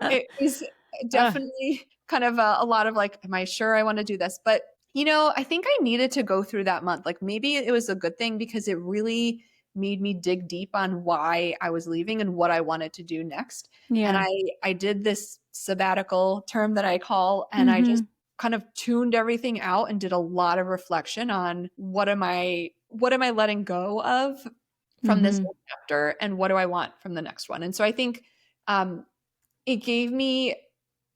It was definitely kind of a lot of like, am I sure I want to do this? But, I think I needed to go through that month. Like maybe it was a good thing because it really made me dig deep on why I was leaving and what I wanted to do next. And I did this sabbatical term that I call, and I just kind of tuned everything out and did a lot of reflection on what am I letting go of from this chapter, and what do I want from the next one? And so I think it gave me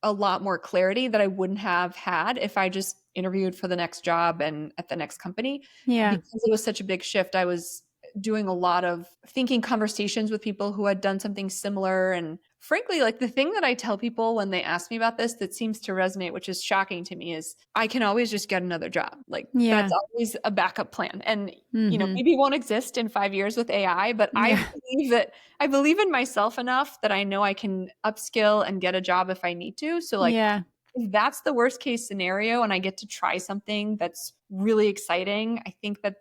a lot more clarity that I wouldn't have had if I just interviewed for the next job and at the next company. Because it was such a big shift, I was doing a lot of thinking conversations with people who had done something similar. And frankly, like the thing that I tell people when they ask me about this that seems to resonate, which is shocking to me, is I can always just get another job. Like that's always a backup plan. And, maybe it won't exist in 5 years with AI, but I believe in myself enough that I know I can upskill and get a job if I need to. So like, if that's the worst case scenario and I get to try something that's really exciting, I think that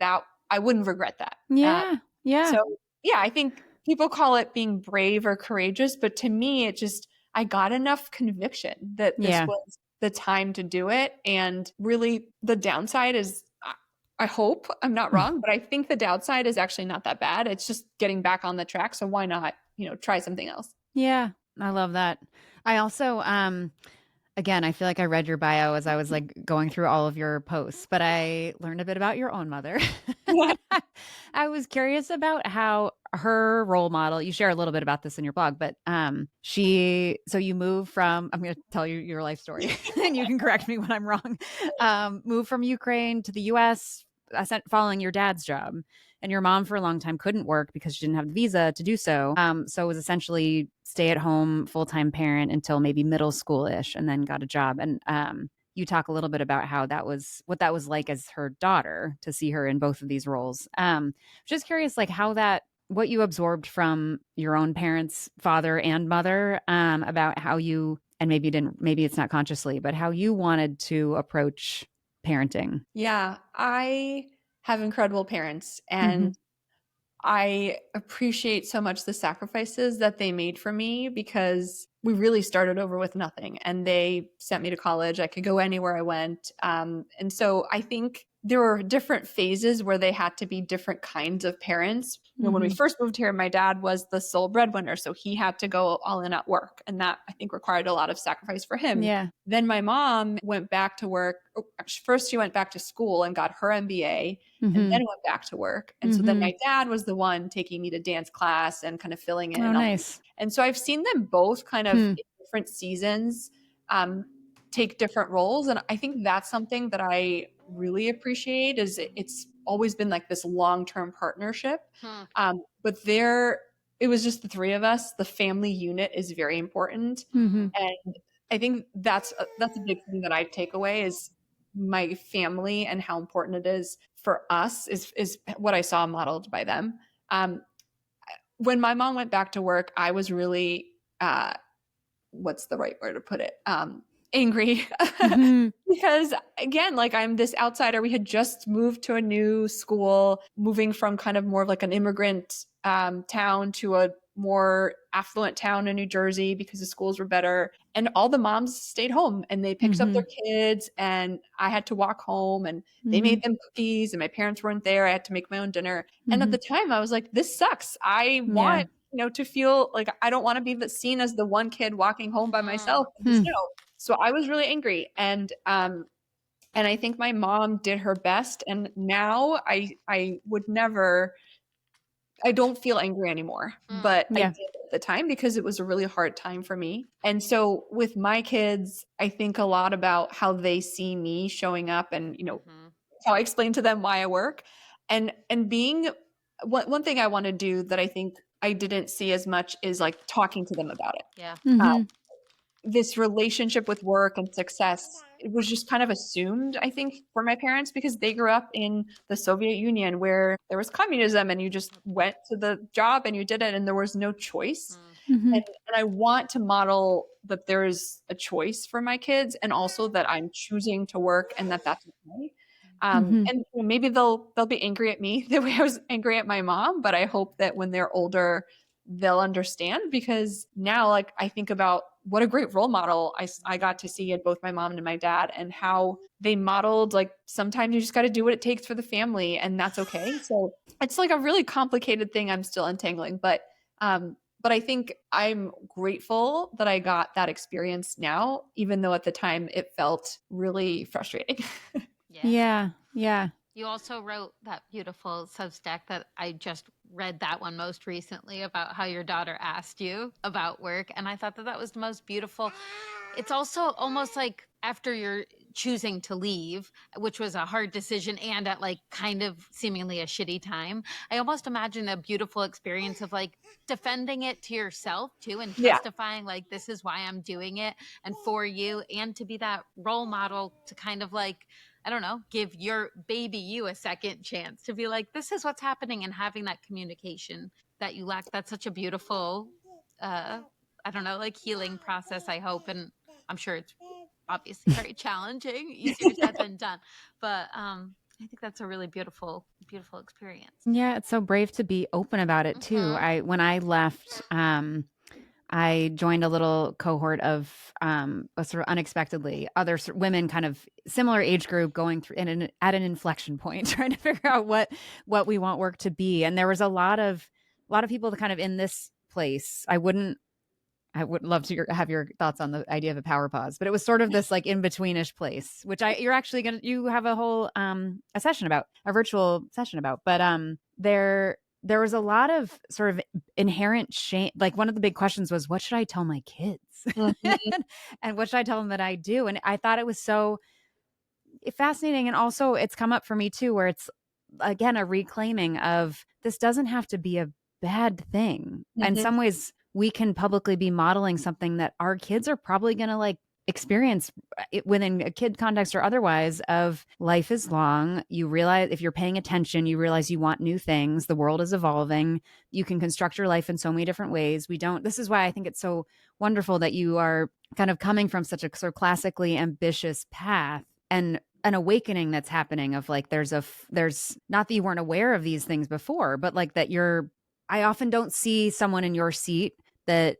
I wouldn't regret that. So I think people call it being brave or courageous, but to me, I got enough conviction that this was the time to do it. And really the downside is, I hope I'm not wrong, but I think the downside is actually not that bad. It's just getting back on the track. So why not, try something else? Yeah, I love that. I also, again, I feel like I read your bio as I was like going through all of your posts, but I learned a bit about your own mother. I was curious about how her role model, you share a little bit about this in your blog, but so you moved from, I'm going to tell you your life story and you can correct me when I'm wrong, moved from Ukraine to the US, following your dad's job. And your mom for a long time couldn't work because she didn't have the visa to do so. So it was essentially stay at home, full-time parent until maybe middle school-ish, and then got a job. And you talk a little bit about what that was like as her daughter to see her in both of these roles. Just curious, like what you absorbed from your own parents, father and mother, about how you, and maybe it's not consciously, but how you wanted to approach parenting. Yeah, I have incredible parents, and I appreciate so much the sacrifices that they made for me, because we really started over with nothing, and they sent me to college. I could go anywhere I went. And so I think there were different phases where they had to be different kinds of parents. You know, when we first moved here, my dad was the sole breadwinner, so he had to go all in at work. And that, I think, required a lot of sacrifice for him. Yeah. Then my mom went back to work. First, she went back to school and got her MBA, and then went back to work. And so then my dad was the one taking me to dance class and kind of filling in. Oh, nice. And so I've seen them both kind of in different seasons take different roles. And I think that's something that I really appreciate, is it's always been like this long-term partnership. But it was just the three of us. The family unit is very important. And I think that's a big thing that I take away, is my family and how important it is for us is what I saw modeled by them. When my mom went back to work, I was really, what's the right word to put it? Angry because, again, like, I'm this outsider. We had just moved to a new school, moving from kind of more of like an immigrant town to a more affluent town in New Jersey because the schools were better. And all the moms stayed home and they picked up their kids, and I had to walk home, and they made them cookies, and my parents weren't there. I had to make my own dinner. And at the time I was like, this sucks. I want, to feel like I don't want to be seen as the one kid walking home by myself in the snow. So I was really angry. And I think my mom did her best. And now I would never, I don't feel angry anymore, but I did at the time because it was a really hard time for me. And so with my kids, I think a lot about how they see me showing up, and, how I explain to them why I work, and being one thing I want to do that I think I didn't see as much is like talking to them about it. Yeah. This relationship with work and success, it was just kind of assumed, I think, for my parents, because they grew up in the Soviet Union where there was communism and you just went to the job and you did it and there was no choice. And I want to model that there is a choice for my kids, and also that I'm choosing to work and that's okay. And maybe they'll be angry at me the way I was angry at my mom, but I hope that when they're older, they'll understand, because now, like, I think about what a great role model I got to see at both my mom and my dad, and how they modeled, like, sometimes you just got to do what it takes for the family, and that's okay. So it's like a really complicated thing I'm still untangling, but I think I'm grateful that I got that experience now, even though at the time it felt really frustrating. Yeah. You also wrote that beautiful Substack that I just read, that one most recently, about how your daughter asked you about work. And I thought that was the most beautiful. It's also almost like after you're choosing to leave, which was a hard decision and at like kind of seemingly a shitty time, I almost imagine a beautiful experience of like defending it to yourself too, and justifying like, this is why I'm doing it and for you, and to be that role model to kind of like, I don't know, give your baby you a second chance to be like, this is what's happening, and having that communication that you lack. That's such a beautiful, I don't know, like healing process, I hope. And I'm sure it's obviously very challenging, easier said than done. But I think that's a really beautiful, beautiful experience. Yeah, it's so brave to be open about it too. When I left, I joined a little cohort of sort of unexpectedly other women, kind of similar age group, going through at an inflection point, trying to figure out what we want work to be. And there was a lot of people that kind of in this place. I would love to have your thoughts on the idea of a power pause, but it was sort of this like in-betweenish place, which you're actually you have a whole a virtual session about, but there was a lot of sort of inherent shame. Like, one of the big questions was, what should I tell my kids? And what should I tell them that I do? And I thought it was so fascinating. And also it's come up for me too, where it's, again, a reclaiming of, this doesn't have to be a bad thing. In some ways, we can publicly be modeling something that our kids are probably going to like experience it within a kid context or otherwise, of life is long. You realize, if you're paying attention, you realize you want new things. The world is evolving. You can construct your life in so many different ways. This is why I think it's so wonderful that you are kind of coming from such a sort of classically ambitious path, and an awakening that's happening of like, there's not that you weren't aware of these things before, but like that I often don't see someone in your seat that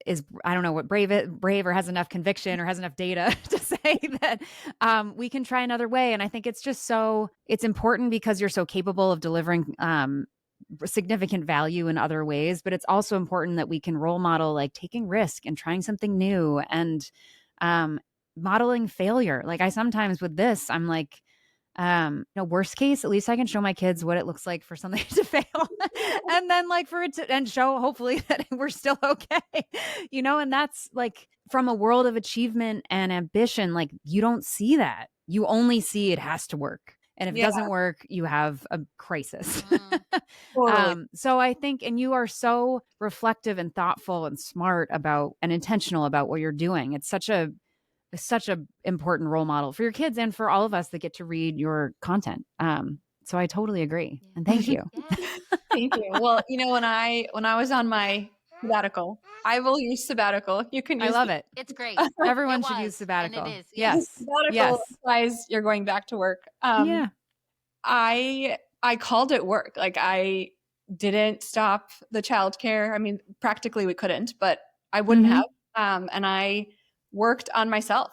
is, I don't know what brave or has enough conviction or has enough data to say that we can try another way. And I think it's just it's important because you're so capable of delivering significant value in other ways, but it's also important that we can role model like taking risk and trying something new and modeling failure. Like I sometimes with this, I'm like, worst case, at least I can show my kids what it looks like for something to fail. And then like for it to, and show hopefully that we're still okay, and that's like from a world of achievement and ambition, like you don't see that. You only see it has to work. And if it doesn't work, you have a crisis. Totally. So I think, and you are so reflective and thoughtful and smart about and intentional about what you're doing. It's such a important role model for your kids and for all of us that get to read your content. So I totally agree. And thank you. Thank you. Well, when I was on my sabbatical, I will use sabbatical. You can use I love it. It's great. Everyone should use sabbatical. And it is. Yes. Sabbatical implies you're going back to work. Yeah. I called it work. Like I didn't stop the childcare. I mean, practically we couldn't, but I wouldn't have. And I worked on myself,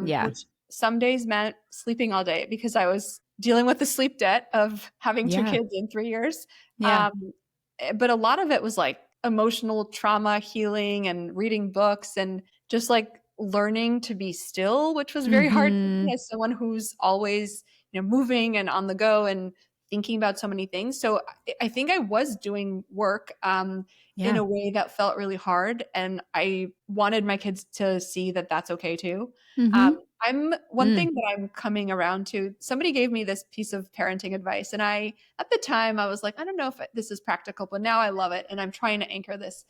which some days meant sleeping all day because I was dealing with the sleep debt of having 2 kids in 3 years. But a lot of it was like emotional trauma healing and reading books and just like learning to be still, which was very hard for me as someone who's always, moving and on the go and thinking about so many things. So I think I was doing work in a way that felt really hard. And I wanted my kids to see that that's okay too. One thing that I'm coming around to, somebody gave me this piece of parenting advice. And at the time I was like, I don't know if this is practical, but now I love it. And I'm trying to anchor this.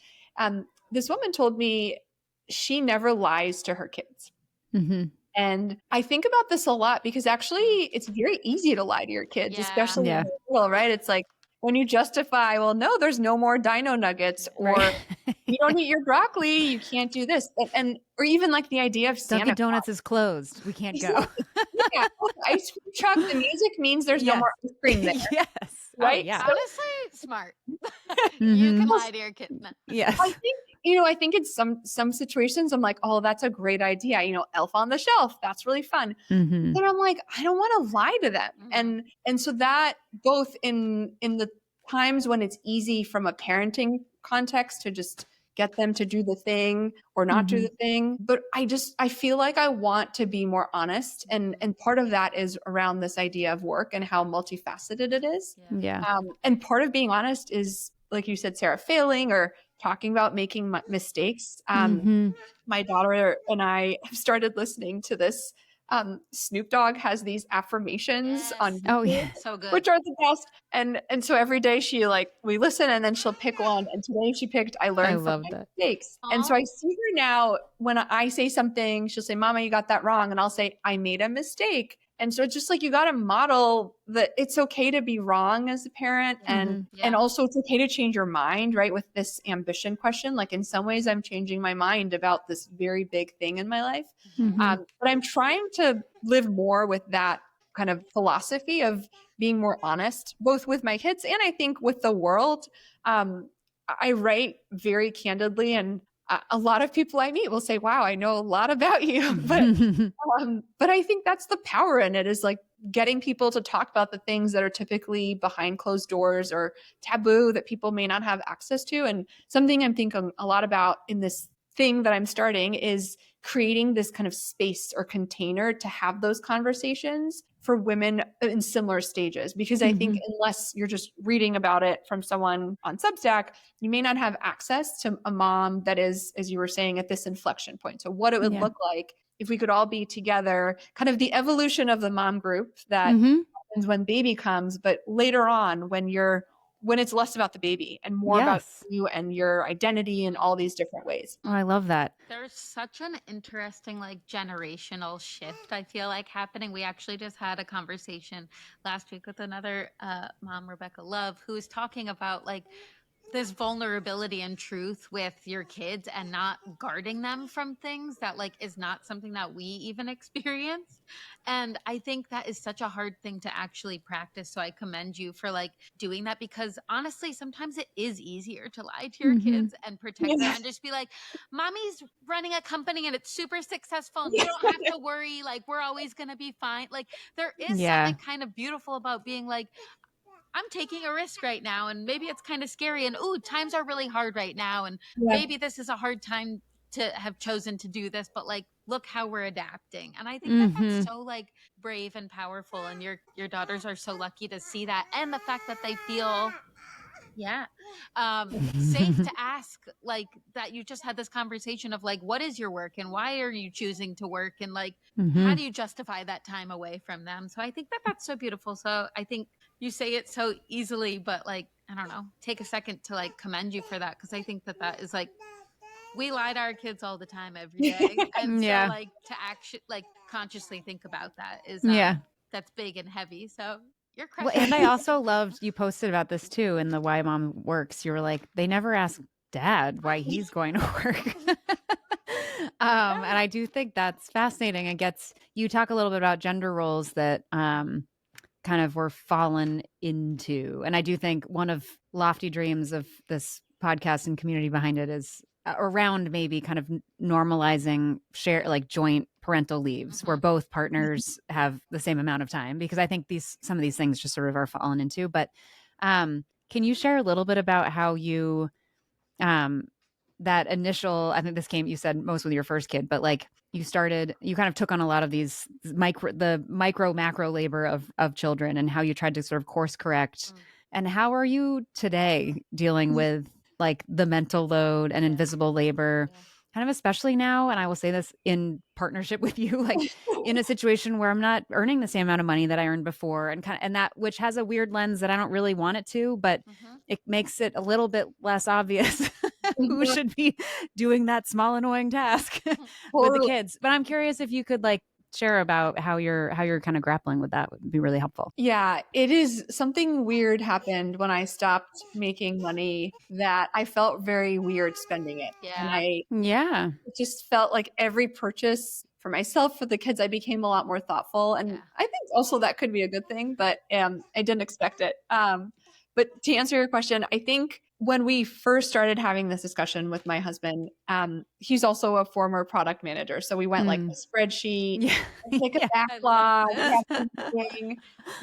This woman told me she never lies to her kids. And I think about this a lot because actually it's very easy to lie to your kids, especially when they're little, right? It's like when you justify, well, no, there's no more dino nuggets, or you don't eat your broccoli, you can't do this. Or even like the idea of Santa Dunkin' Donuts is closed. We can't go. Ice cream truck, the music means there's no more ice cream there. Right? Honestly, smart. You can lie to your kid. Yes. I think in some situations I'm like, oh, that's a great idea. Elf on the Shelf. That's really fun. But I'm like, I don't want to lie to them. And so that both in the times when it's easy from a parenting context to just get them to do the thing or not do the thing. But I feel like I want to be more honest. And part of that is around this idea of work and how multifaceted it is. And part of being honest is, like you said, Sarah, failing or talking about making mistakes. My daughter and I have started listening to this. Snoop Dogg has these affirmations on YouTube, so good, which are the best. And so every day we listen and then she'll pick one. And today she picked, I learned from my mistakes. And so I see her now when I say something, she'll say, Mama, you got that wrong. And I'll say, I made a mistake. And so it's just like, you got to model that it's okay to be wrong as a parent. And also it's okay to change your mind, right? With this ambition question, like in some ways I'm changing my mind about this very big thing in my life. But I'm trying to live more with that kind of philosophy of being more honest, both with my kids and I think with the world. I write very candidly, and a lot of people I meet will say, wow, I know a lot about you. But I think that's the power in it, is like getting people to talk about the things that are typically behind closed doors or taboo that people may not have access to. And something I'm thinking a lot about in this thing that I'm starting is creating this kind of space or container to have those conversations for women in similar stages. Because I think unless you're just reading about it from someone on Substack, you may not have access to a mom that is, as you were saying, at this inflection point. So what it would look like if we could all be together, kind of the evolution of the mom group that happens when baby comes, but later on when it's less about the baby and more about you and your identity in all these different ways. Oh, I love that. There's such an interesting generational shift, I feel like, happening. We actually just had a conversation last week with another mom, Rebecca Love, who was talking about this vulnerability and truth with your kids and not guarding them from things that like is not something that we even experience. And I think that is such a hard thing to actually practice. So I commend you for like doing that, because honestly, sometimes it is easier to lie to your kids and protect them and just be like, mommy's running a company and it's super successful and you don't have to worry. Like, we're always going to be fine. Like, there is something kind of beautiful about being like, I'm taking a risk right now, and maybe it's kind of scary, and ooh, times are really hard right now, and maybe this is a hard time to have chosen to do this, but like, look how we're adapting. And I think that that's so like brave and powerful, and your daughters are so lucky to see that, and the fact that they feel safe to ask, like, that you just had this conversation of like, what is your work and why are you choosing to work, and like, how do you justify that time away from them? So I think that that's so beautiful. So I think you say it so easily, but like, I don't know, take a second to like commend you for that, because I think that that is like, we lie to our kids all the time every day, and so like to actually like consciously think about that is that's big and heavy. So you're crushing. Well, and I also loved, you posted about this too in the Why Mom Works. You were like, they never ask dad why he's going to work. And I do think that's fascinating. It gets, you talk a little bit about gender roles that kind of were fallen into. And I do think one of lofty dreams of this podcast and community behind it is around maybe kind of normalizing share, like joint parental leaves where both partners have the same amount of time, because I think some of these things just sort of are fallen into. But can you share a little bit about how you that initial, I think this came, you said most with your first kid, but like you kind of took on a lot of these micro macro labor of children, and how you tried to sort of course correct. And how are you today dealing with like the mental load and invisible labor, kind of especially now? And I will say this in partnership with you, like in a situation where I'm not earning the same amount of money that I earned before, and that, which has a weird lens that I don't really want it to, but it makes it a little bit less obvious who should be doing that small annoying task with the kids. But I'm curious if you could like share about how you're kind of grappling with that. Would be really helpful. Yeah, it is something weird happened when I stopped making money that I felt very weird spending it. And it just felt like every purchase for myself, for the kids, I became a lot more thoughtful. And I think also that could be a good thing, but I didn't expect it. But to answer your question, I think when we first started having this discussion with my husband, he's also a former product manager. So we went like a spreadsheet, take a backlog.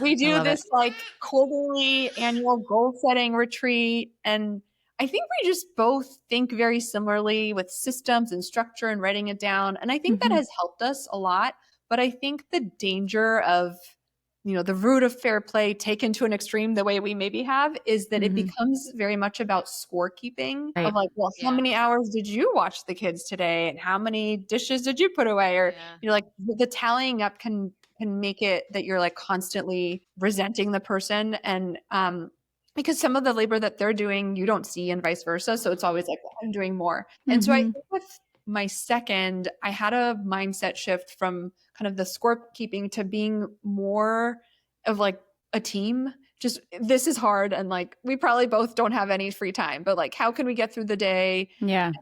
We do this like quarterly annual goal setting retreat. And I think we just both think very similarly with systems and structure and writing it down. And I think that has helped us a lot. But I think the danger of the root of fair play taken to an extreme the way we maybe have is that it becomes very much about scorekeeping of like, well, how many hours did you watch the kids today? And how many dishes did you put away? Or, like the tallying up can make it that you're like constantly resenting the person. And, because some of the labor that they're doing, you don't see, and vice versa. So it's always like, well, I'm doing more. And so I think with my second, I had a mindset shift from kind of the scorekeeping to being more of like a team. Just, this is hard. And like, we probably both don't have any free time, but like, how can we get through the day? And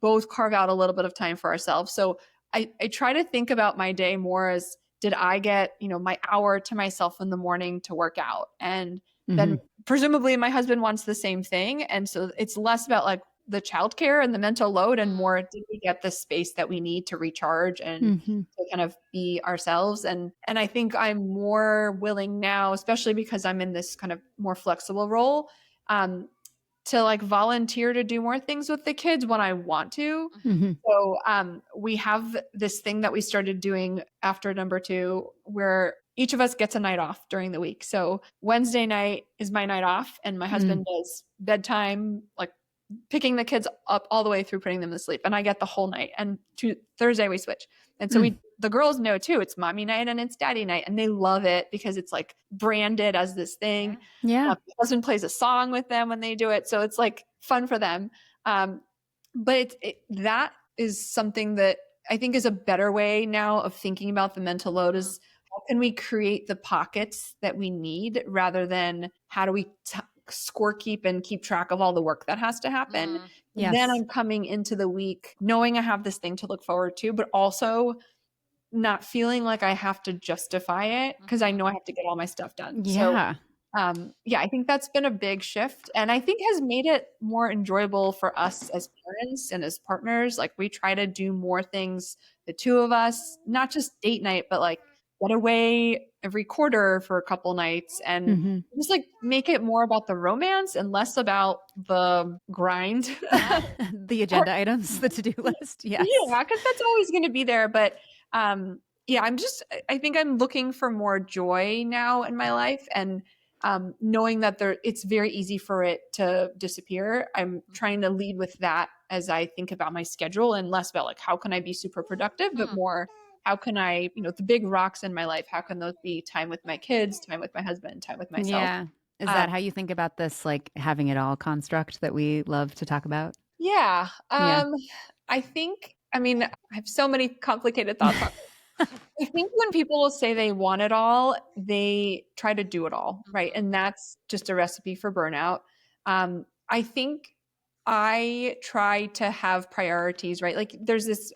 both carve out a little bit of time for ourselves. So I try to think about my day more as, did I get, my hour to myself in the morning to work out? And then presumably my husband wants the same thing. And so it's less about like the childcare and the mental load, and more, did we get the space that we need to recharge and to kind of be ourselves? And I think I'm more willing now, especially because I'm in this kind of more flexible role, to like volunteer to do more things with the kids when I want to. So we have this thing that we started doing after number 2, where each of us gets a night off during the week. So Wednesday night is my night off, and my husband does bedtime, like picking the kids up all the way through putting them to sleep, and I get the whole night. And Thursday we switch. And so the girls know too, it's mommy night and it's daddy night, and they love it because it's like branded as this thing. My husband plays a song with them when they do it. So it's like fun for them. But that is something that I think is a better way now of thinking about the mental load, is how can we create the pockets that we need, rather than how do we score keep and keep track of all the work that has to happen. Yes. Then I'm coming into the week knowing I have this thing to look forward to, but also not feeling like I have to justify it because I know I have to get all my stuff done. Yeah. So yeah, I think that's been a big shift, and I think has made it more enjoyable for us as parents and as partners. Like we try to do more things, the two of us, not just date night, but like get away every quarter for a couple nights and just like make it more about the romance and less about the grind. The agenda items, the to-do list. Yes. Yeah, because that's always going to be there. But yeah, I think I'm looking for more joy now in my life, and knowing that it's very easy for it to disappear. I'm trying to lead with that as I think about my schedule, and less about like, how can I be super productive, but more, how can I, the big rocks in my life, how can those be time with my kids, time with my husband, time with myself? Yeah. Is that how you think about this, like having it all construct that we love to talk about? Yeah. Yeah. I think, I have so many complicated thoughts on it. I think when people will say they want it all, they try to do it all, right? And that's just a recipe for burnout. I think I try to have priorities, right? Like there's this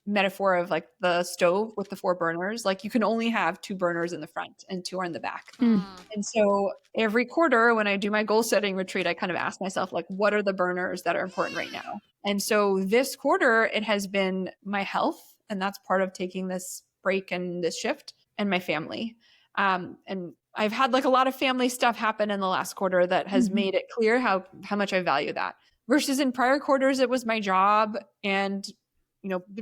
metaphor of like the stove with the 4 burners. Like you can only have 2 burners in the front and 2 are in the back. And so every quarter when I do my goal setting retreat, I kind of ask myself, like, what are the burners that are important right now? And so this quarter, it has been my health. And that's part of taking this break and this shift, and my family. And I've had like a lot of family stuff happen in the last quarter that has made it clear how much I value that. Versus in prior quarters, it was my job, and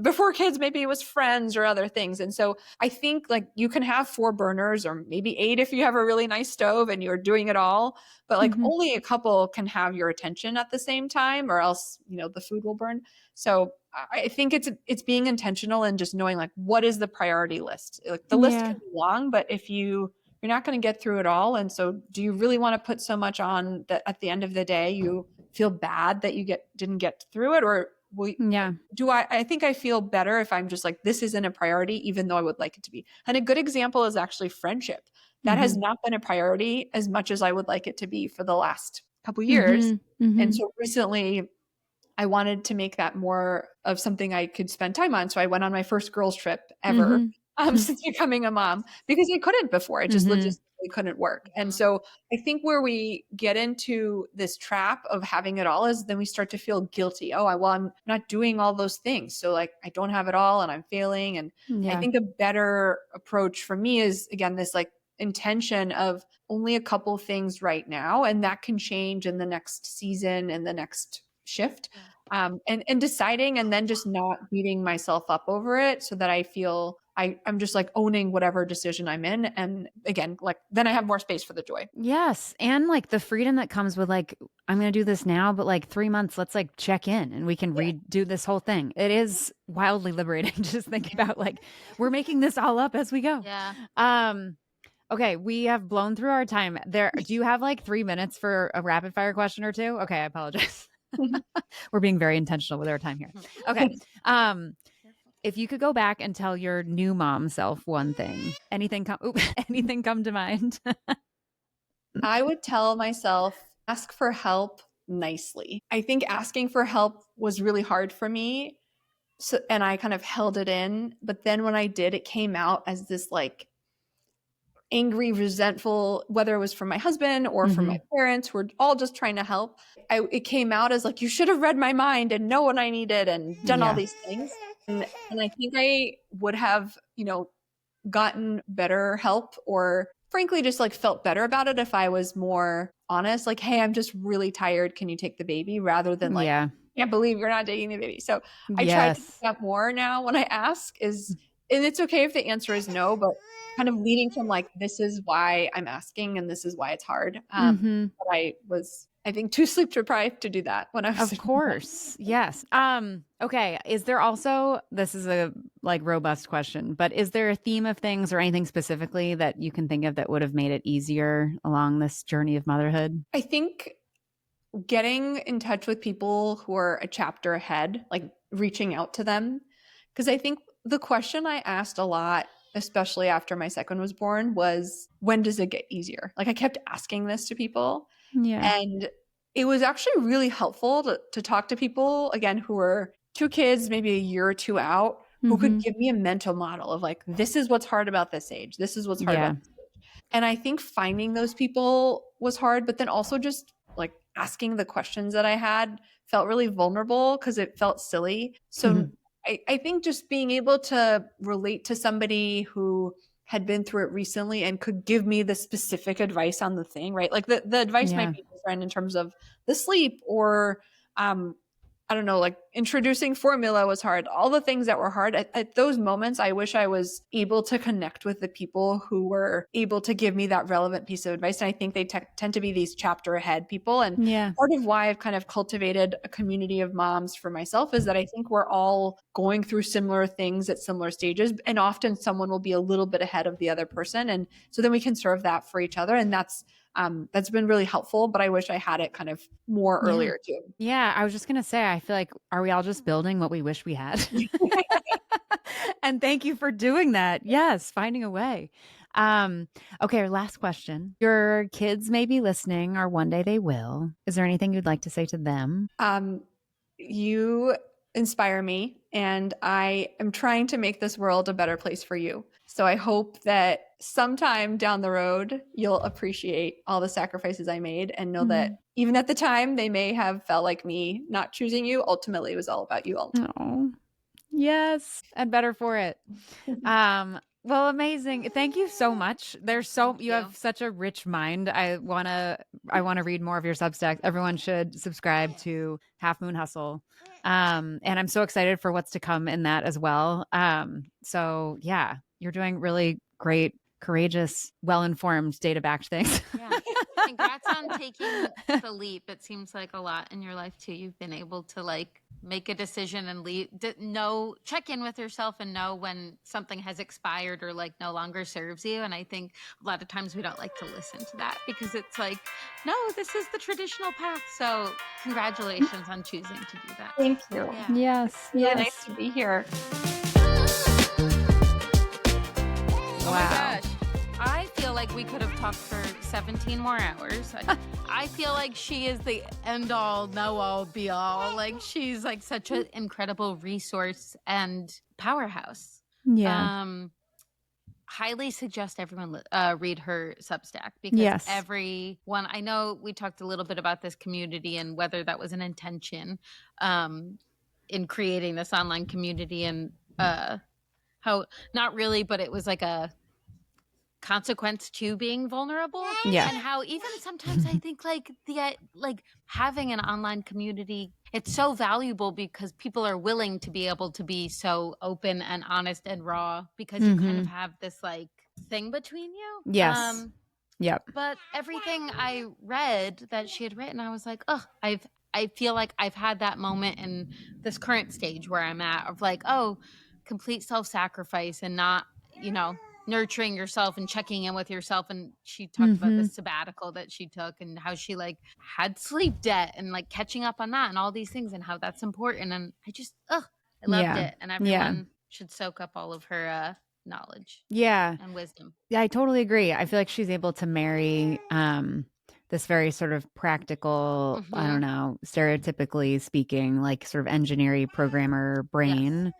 before kids, maybe it was friends or other things. And so I think like you can have 4 burners or maybe 8 if you have a really nice stove and you're doing it all, but like only a couple can have your attention at the same time, or else, the food will burn. So I think it's being intentional and just knowing like, what is the priority list? Like the list can be long, but if you're not going to get through it all. And so do you really want to put so much on that at the end of the day, you feel bad that you didn't get through it? Or I think I feel better if I'm just like, this isn't a priority, even though I would like it to be. And a good example is actually friendship. That has not been a priority as much as I would like it to be for the last couple years. And so recently I wanted to make that more of something I could spend time on. So I went on my first girls trip ever since becoming a mom, because I couldn't before. It just logistically couldn't work. And so I think where we get into this trap of having it all is then we start to feel guilty. Oh, I'm not doing all those things. So like I don't have it all and I'm failing. And I think a better approach for me is, again, this like intention of only a couple things right now. And that can change in the next season and the next shift, and deciding, and then just not beating myself up over it, so that I feel I'm just like owning whatever decision I'm in. And again, like then I have more space for the joy. Yes. And like the freedom that comes with like, I'm going to do this now, but like 3 months, let's like check in and we can redo this whole thing. It is wildly liberating to just think about like, we're making this all up as we go. Yeah. Okay, we have blown through our time. Do you have like 3 minutes for a rapid fire question or two? Okay, I apologize. We're being very intentional with our time here. Okay. If you could go back and tell your new mom self one thing, anything come to mind? I would tell myself, ask for help nicely. I think asking for help was really hard for me. So, and I kind of held it in. But then when I did, it came out as this like angry, resentful, whether it was from my husband or from my parents, who were all just trying to help. It came out as like, you should have read my mind and know what I needed and done all these things. And I think I would have, gotten better help, or frankly, just like felt better about it if I was more honest, like, hey, I'm just really tired. Can you take the baby? Rather than like, can't believe you're not taking the baby. So I try to do that more now when I ask and it's okay if the answer is no, but kind of leading from like, this is why I'm asking and this is why it's hard. But I think too sleep deprived to do that when I was. Of course. Yes. Okay. Is there also, this is a like robust question, but is there a theme of things or anything specifically that you can think of that would have made it easier along this journey of motherhood? I think getting in touch with people who are a chapter ahead, like reaching out to them. Because I think the question I asked a lot, especially after my second was born, was, when does it get easier? Like I kept asking this to people. Yeah. And it was actually really helpful to talk to people, again, who were 2 kids, maybe a year or 2 out, who could give me a mental model of like, this is what's hard about this age. This is what's hard Yeah. about this age. And I think finding those people was hard, but then also just like asking the questions that I had felt really vulnerable because it felt silly. So I think just being able to relate to somebody who had been through it recently and could give me the specific advice on the thing, right? Like the advice Yeah. might be different in terms of the sleep or I don't know, like introducing formula was hard. All the things that were hard at those moments, I wish I was able to connect with the people who were able to give me that relevant piece of advice. And I think they tend to be these chapter ahead people. And Yeah. part of why I've kind of cultivated a community of moms for myself is that I think we're all going through similar things at similar stages. And often someone will be a little bit ahead of the other person. And so then we can serve that for each other. And that's been really helpful, but I wish I had it kind of more earlier too. Yeah, I was just gonna say, I feel like, are we all just building what we wish we had? And thank you for doing that. Yes, finding a way. Okay, our last question. Your kids may be listening, or one day they will. Is there anything you'd like to say to them? You inspire me, and I am trying to make this world a better place for you. So I hope that sometime down the road, you'll appreciate all the sacrifices I made and know that even at the time, they may have felt like me not choosing you. Ultimately, it was all about you. Oh, yes, and better for it. Well, amazing. Thank you so much. You have such a rich mind. I wanna read more of your Substack. Everyone should subscribe to Half Moon Hustle. And I'm so excited for what's to come in that as well. So yeah, you're doing really great, courageous, well-informed, data-backed things. Yeah. Congrats on taking the leap. It seems like a lot in your life too. You've been able to like make a decision and check in with yourself and know when something has expired or like no longer serves you. And I think a lot of times we don't like to listen to that because it's like, no, this is the traditional path. So congratulations on choosing to do that. Thank you. Yeah. Yes. Really nice to be here. Oh my gosh. I feel like we could have talked for 17 more hours. I feel like she is the end all, know all, be all. Like she's like such an incredible resource and powerhouse. Yeah. Highly suggest everyone read her Substack because everyone, I know we talked a little bit about this community and whether that was an intention in creating this online community and how not really, but it was like a consequence to being vulnerable. Yeah. And how even sometimes I think like having an online community, it's so valuable because people are willing to be able to be so open and honest and raw because you kind of have this like thing between you. Yes. Yep. But everything I read that she had written, I was like, oh, I feel like I've had that moment in this current stage where I'm at of like, oh, complete self-sacrifice and not, nurturing yourself and checking in with yourself. And she talked about the sabbatical that she took and how she like had sleep debt and like catching up on that and all these things and how that's important. And I just, I loved it. And everyone should soak up all of her knowledge and wisdom. Yeah, I totally agree. I feel like she's able to marry this very sort of practical, I don't know, stereotypically speaking, like sort of engineering programmer brain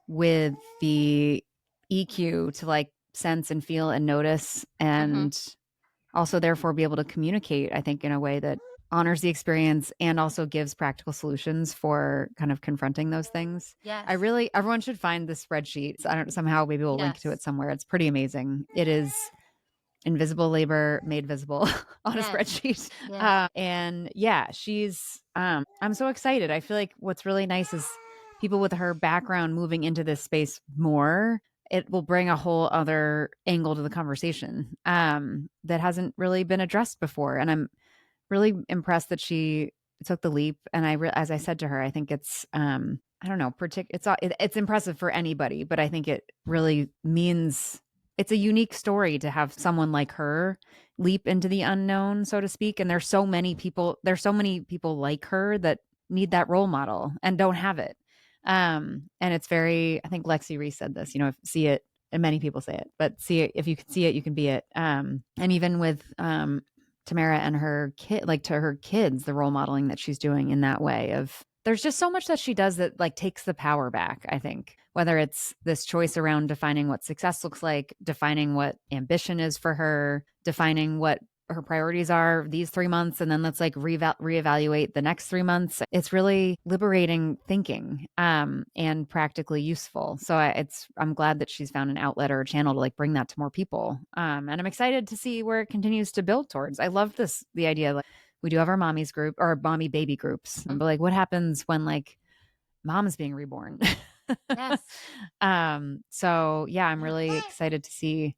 with the EQ to like sense and feel and notice and also therefore be able to communicate, I think, in a way that honors the experience and also gives practical solutions for kind of confronting those things. Yes. Everyone should find the spreadsheet. Somehow maybe we'll link to it somewhere. It's pretty amazing. It is invisible labor made visible on a spreadsheet. And she's, I'm so excited. I feel like what's really nice is people with her background moving into this space more, it will bring a whole other angle to the conversation that hasn't really been addressed before. And I'm really impressed that she took the leap. And as I said to her, I think it's, I don't know, it's impressive for anybody, but I think it really means it's a unique story to have someone like her leap into the unknown, so to speak. And there's so many people like her that need that role model and don't have it. And it's very, I think Lexi Reese said this, see it, and many people say it, but see it, if you can see it, you can be it. And even with Tamara and her kid, like to her kids, the role modeling that she's doing in that way of there's just so much that she does that like takes the power back, I think, whether it's this choice around defining what success looks like, defining what ambition is for her, defining what her priorities are these 3 months, and then let's like reevaluate the next 3 months. It's really liberating thinking, and practically useful. So I'm glad that she's found an outlet or a channel to like bring that to more people. And I'm excited to see where it continues to build towards. I love the idea, like we do have our mommy's group or mommy baby groups, but like what happens when like mom's being reborn? Yes. So yeah, I'm really excited to see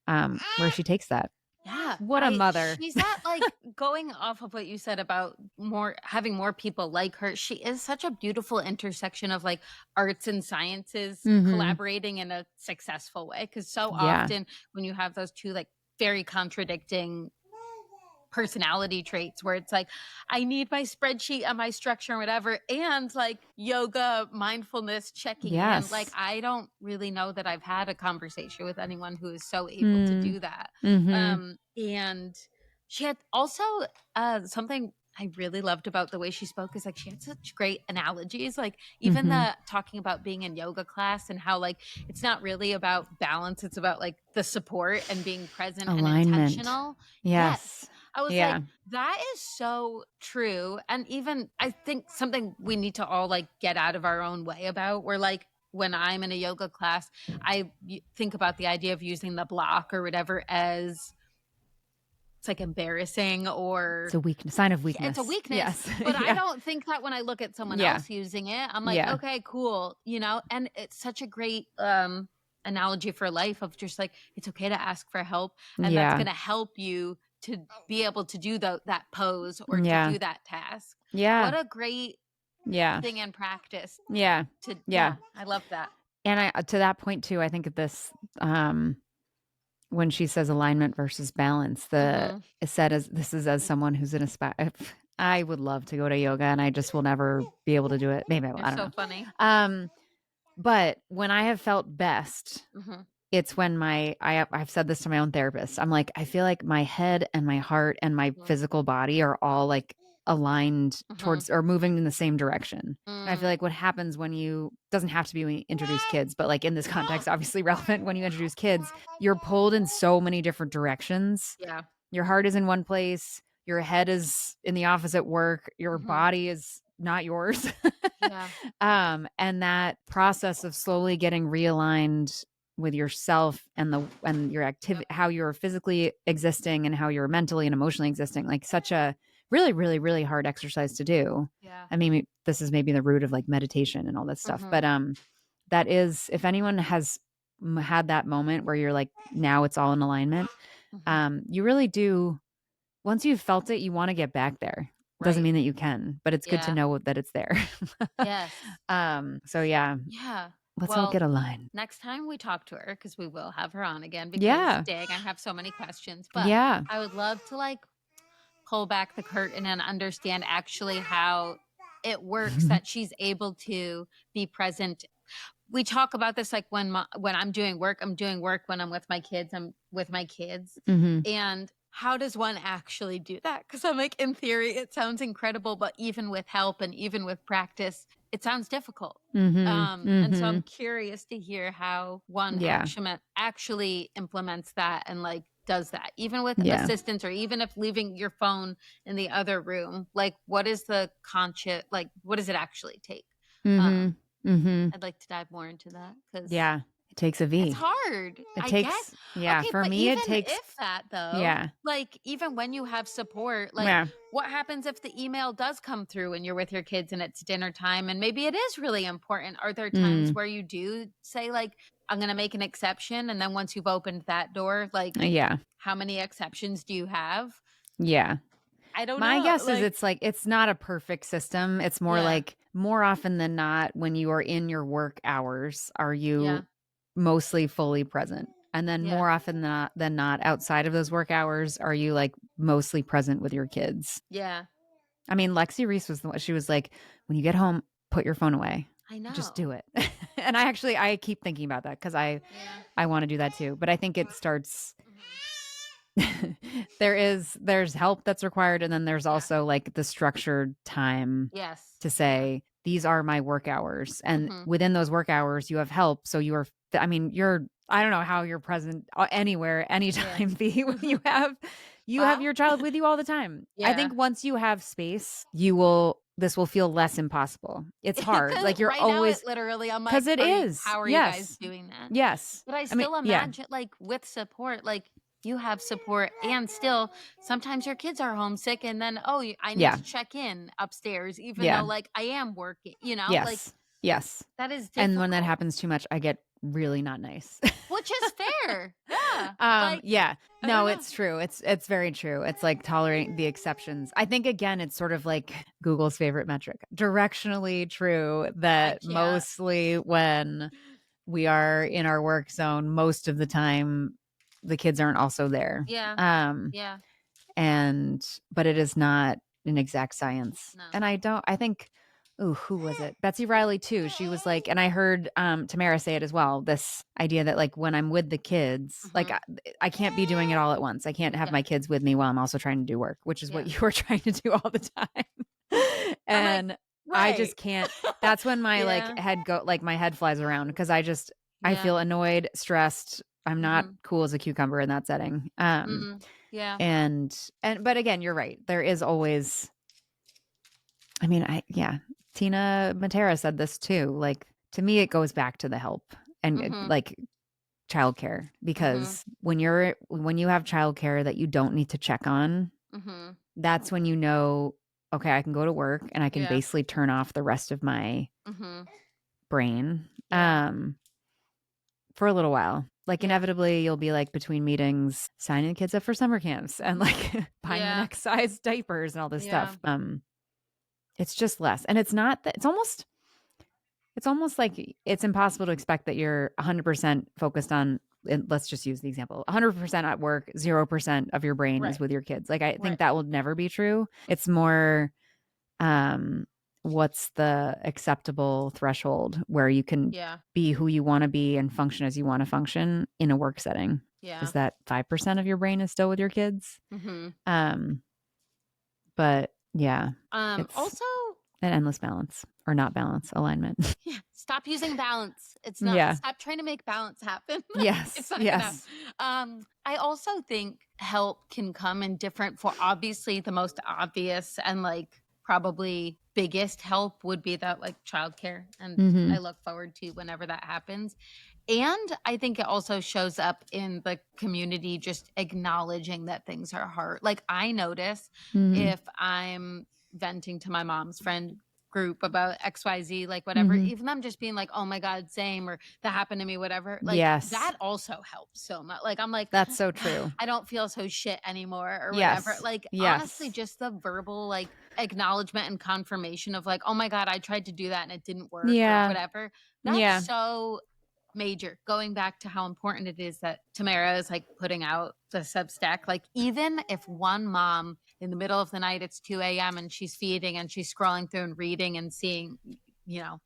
where she takes that. Yeah. What a mother. She's not like going off of what you said about having more people like her. She is such a beautiful intersection of like arts and sciences collaborating in a successful way. Cause so often when you have those two like very contradicting personality traits where it's like, I need my spreadsheet and my structure and whatever, and like yoga, mindfulness, checking in. Like, I don't really know that I've had a conversation with anyone who is so able to do that. And she had also something I really loved about the way she spoke is like she had such great analogies, like even the talking about being in yoga class and how like it's not really about balance, it's about like the support and being present and intentional. Yes. I was like, that is so true. And even I think something we need to all like get out of our own way about, where like when I'm in a yoga class, I think about the idea of using the block or whatever as it's like embarrassing or it's a weakness, sign of weakness. It's a weakness. Yes. But I don't think that when I look at someone else using it. I'm like, okay, cool. You know, and it's such a great analogy for life of just like, it's okay to ask for help. And that's going to help you to be able to do that pose or to do that task. What a great thing in practice. I love that. And I to that point too, I think of this when she says alignment versus balance, it said this is as someone who's in I would love to go to yoga and I just will never be able to do it. Maybe I don't know. So funny. But when I have felt best, it's when I've said this to my own therapist. I'm like, I feel like my head and my heart and my physical body are all like aligned towards or moving in the same direction. And I feel like what happens when you doesn't have to be when you introduce kids, but like in this context, obviously relevant when you introduce kids, you're pulled in so many different directions. Yeah. Your heart is in one place. Your head is in the office at work. Your body is not yours. And that process of slowly getting realigned with yourself and your activity, how you're physically existing and how you're mentally and emotionally existing, like such a really, really, really hard exercise to do. Yeah. I mean, this is maybe the root of like meditation and all this stuff, but that is, if anyone has had that moment where you're like, now it's all in alignment, you really do. Once you've felt it, you want to get back there. Doesn't mean that you can, but it's good to know that it's there. Yes. So yeah. Let's all get aligned. Next time we talk to her, because we will have her on again, because dang, I have so many questions. But I would love to like pull back the curtain and understand actually how it works that she's able to be present. We talk about this like when I'm doing work, when I'm with my kids, I'm with my kids. And how does one actually do that? Because I'm like, in theory, it sounds incredible, but even with help and even with practice, it sounds difficult. And so I'm curious to hear how one actually implements that and like does that, even with assistance, or even if leaving your phone in the other room. Like, what is the like, what does it actually take? I'd like to dive more into that because it takes a V. It's hard. It takes, okay, for me, it takes. If that though, like even when you have support, like what happens if the email does come through and you're with your kids and it's dinner time and maybe it is really important? Are there times where you do say like, I'm going to make an exception, and then once you've opened that door, like, how many exceptions do you have? I don't know. My guess is it's like, it's not a perfect system. It's more like more often than not, when you are in your work hours, are you mostly fully present? And then more often than not, outside of those work hours, are you like mostly present with your kids? Yeah. I mean, Lexi Reese she was like, when you get home, put your phone away. I know. Just do it. And I keep thinking about that because I want to do that too. But I think it starts. there's help that's required, and then there's also like the structured time Yes. to say these are my work hours, and Mhm. within those work hours you have help, so you're I don't know how you're present anywhere anytime B when you have Well, your child with you all the time. I yeah. think once you have space, this will feel less impossible. It's hard. Like you're right now, always, it literally, I'm like, because it is. how are you guys Yes. doing that? Yes. But I I mean, still yeah. imagine, like, with support, like, you have support, and still, sometimes your kids are homesick, and then, I need Yeah. to check in upstairs, even Yeah. though, like, I am working, like, Yes. Yes. that is And when that difficult, happens too much, I get really not nice. which is fair. Yeah. Like, Yeah. I No, don't know. it's true. It's very true. It's like tolerating the exceptions. I think again, it's sort of like Google's favorite metric. Directionally true that can't. mostly when we are in our work zone, most of the time the kids aren't also there. Yeah. Yeah. But it is not an exact science. No. And I think, who was it? Betsy Riley too. She was like, and I heard Tamara say it as well, this idea that like when I'm with the kids, like I can't be doing it all at once. I can't have my kids with me while I'm also trying to do work, which is what you were trying to do all the time. And I just can't. That's when my my head flies around, because I feel annoyed, stressed. I'm not cool as a cucumber in that setting. Yeah. But again, you're right. There is always, I mean, Tina Matera said this too. Like, to me, it goes back to the help and like childcare, because when you have childcare that you don't need to check on, that's when you know, okay, I can go to work and I can basically turn off the rest of my brain for a little while. Like inevitably you'll be like between meetings signing the kids up for summer camps and like buying the next size diapers and all this stuff. It's just less. And it's not that, it's almost like it's impossible to expect that you're 100% focused on, and let's just use the example, 100% at work, 0% of your brain is with your kids. Like I think that will never be true. It's more what's the acceptable threshold where you can be who you want to be and function as you want to function in a work setting. Is that 5% of your brain is still with your kids? But it's Also, an endless balance, or not balance, alignment. Stop using balance. It's not. Stop trying to make balance happen. Yes. It's not yes. enough. I also think help can come in different for obviously the most obvious and like probably biggest help would be that like childcare. And I look forward to whenever that happens. And I think it also shows up in the community, just acknowledging that things are hard. Like I notice if I'm venting to my mom's friend group about XYZ, like whatever, even them just being like, oh my God, same, or that happened to me, whatever. Like that also helps so much. Like I'm like, that's so true. I don't feel so shit anymore or whatever. Like honestly, just the verbal like acknowledgement and confirmation of like, oh my God, I tried to do that and it didn't work or whatever. That's so major. Going back to how important it is that Tamara is like putting out the Substack. Like even if one mom in the middle of the night, it's 2 a.m. and she's feeding and she's scrolling through and reading and seeing, my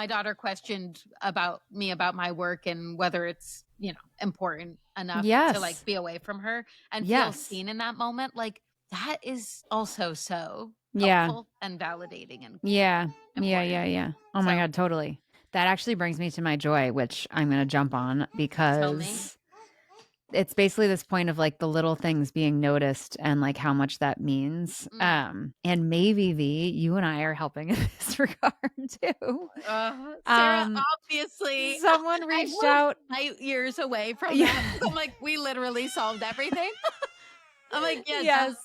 daughter questioned about my work and whether it's, important enough to like be away from her and feel seen in that moment. Like that is also so helpful and validating and important. Oh my God, totally. That actually brings me to my joy, which I'm going to jump on because it's basically this point of like the little things being noticed and like how much that means. And maybe you and I are helping in this regard too. Sarah, obviously, someone reached out light years away from that. I'm like, we literally solved everything. I'm like, yes.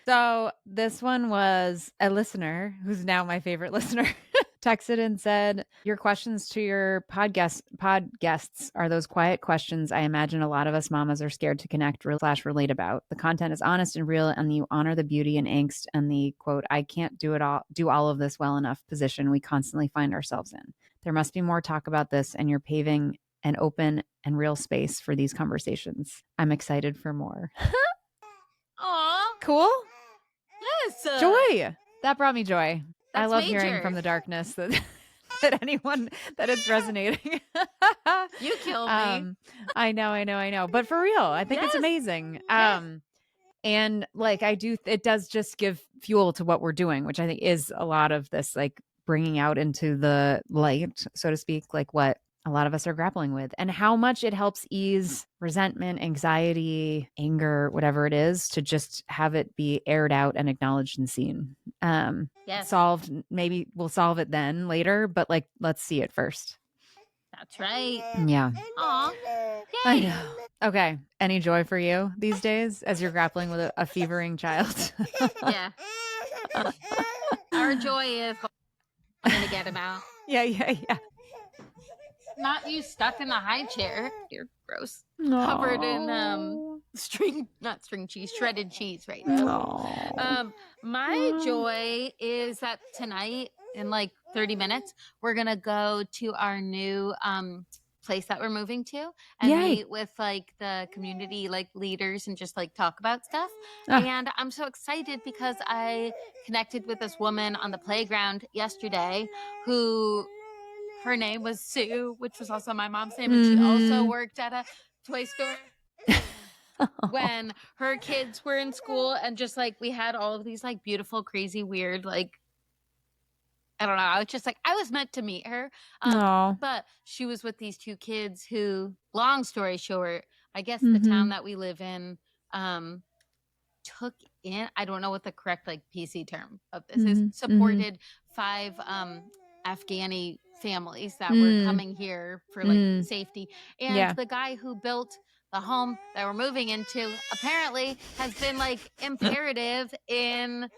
So this one was a listener who's now my favorite listener. Texted and said, your questions to your pod guests are those quiet questions I imagine a lot of us mamas are scared to connect / relate about. The content is honest and real, and you honor the beauty and angst and the quote, I can't do all of this well enough position we constantly find ourselves in. There must be more talk about this, and you're paving an open and real space for these conversations. I'm excited for more. Aw. Cool? Yes. Joy. That brought me joy. That's I love major. hearing from the darkness that that anyone that it's resonating. You killed me. I know. But for real, I think it's amazing. And like it does just give fuel to what we're doing, which I think is a lot of this, like bringing out into the light, so to speak, like what a lot of us are grappling with and how much it helps ease resentment, anxiety, anger, whatever it is, to just have it be aired out and acknowledged and seen. Solved. Maybe we'll solve it then later, but like, let's see it first. That's right. Yeah. Aw. I know. Okay. Any joy for you these days as you're grappling with a fevering child? Yeah. Our joy is I'm going to get him out. Yeah. Not you stuck in the high chair. You're gross. No. Covered in shredded cheese right now. No. My joy is that tonight in like 30 minutes, we're going to go to our new place that we're moving to and meet with like the community like leaders and just like talk about stuff. And I'm so excited because I connected with this woman on the playground yesterday who her name was Sue, which was also my mom's name. And she also worked at a toy store when her kids were in school. And just like we had all of these like beautiful, crazy, weird, like, I don't know. I was just like, I was meant to meet her. But she was with these two kids who, long story short, I guess the town that we live in took in, I don't know what the correct like PC term of this is, supported 5 Afghani families that were coming here for like safety. And the guy who built the home that we're moving into apparently has been like imperative in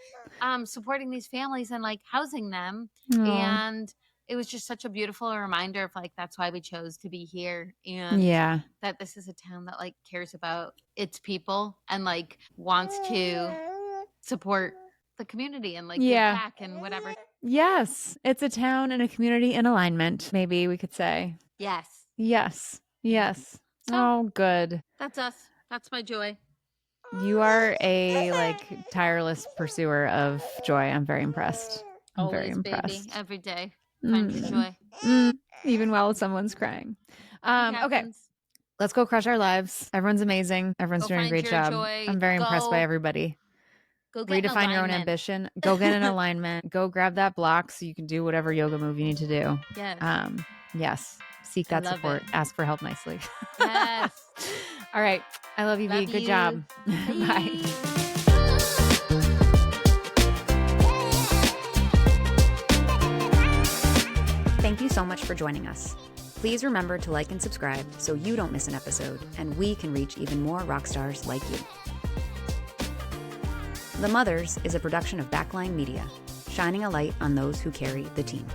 supporting these families and like housing them. And it was just such a beautiful reminder of like, that's why we chose to be here. And that this is a town that like cares about its people and like wants to support the community and like give back and whatever. Yes. It's a town and a community in alignment, maybe we could say. Yes. So, good. That's us. That's my joy. You are a like tireless pursuer of joy. I'm very impressed. I'm very impressed. Baby. Every day. Find your joy. Even while someone's crying. Okay. Let's go crush our lives. Everyone's amazing. Everyone's doing a great job. Joy. I'm very impressed by everybody. Go get redefine your own ambition. Go get an alignment. Go grab that block so you can do whatever yoga move you need to do. Yes. Seek that support. Ask for help nicely. Yes. All right. I love you, V. Good job. Bye. Thank you so much for joining us. Please remember to like and subscribe so you don't miss an episode and we can reach even more rock stars like you. The Mothers is a production of Backline Media, shining a light on those who carry the team.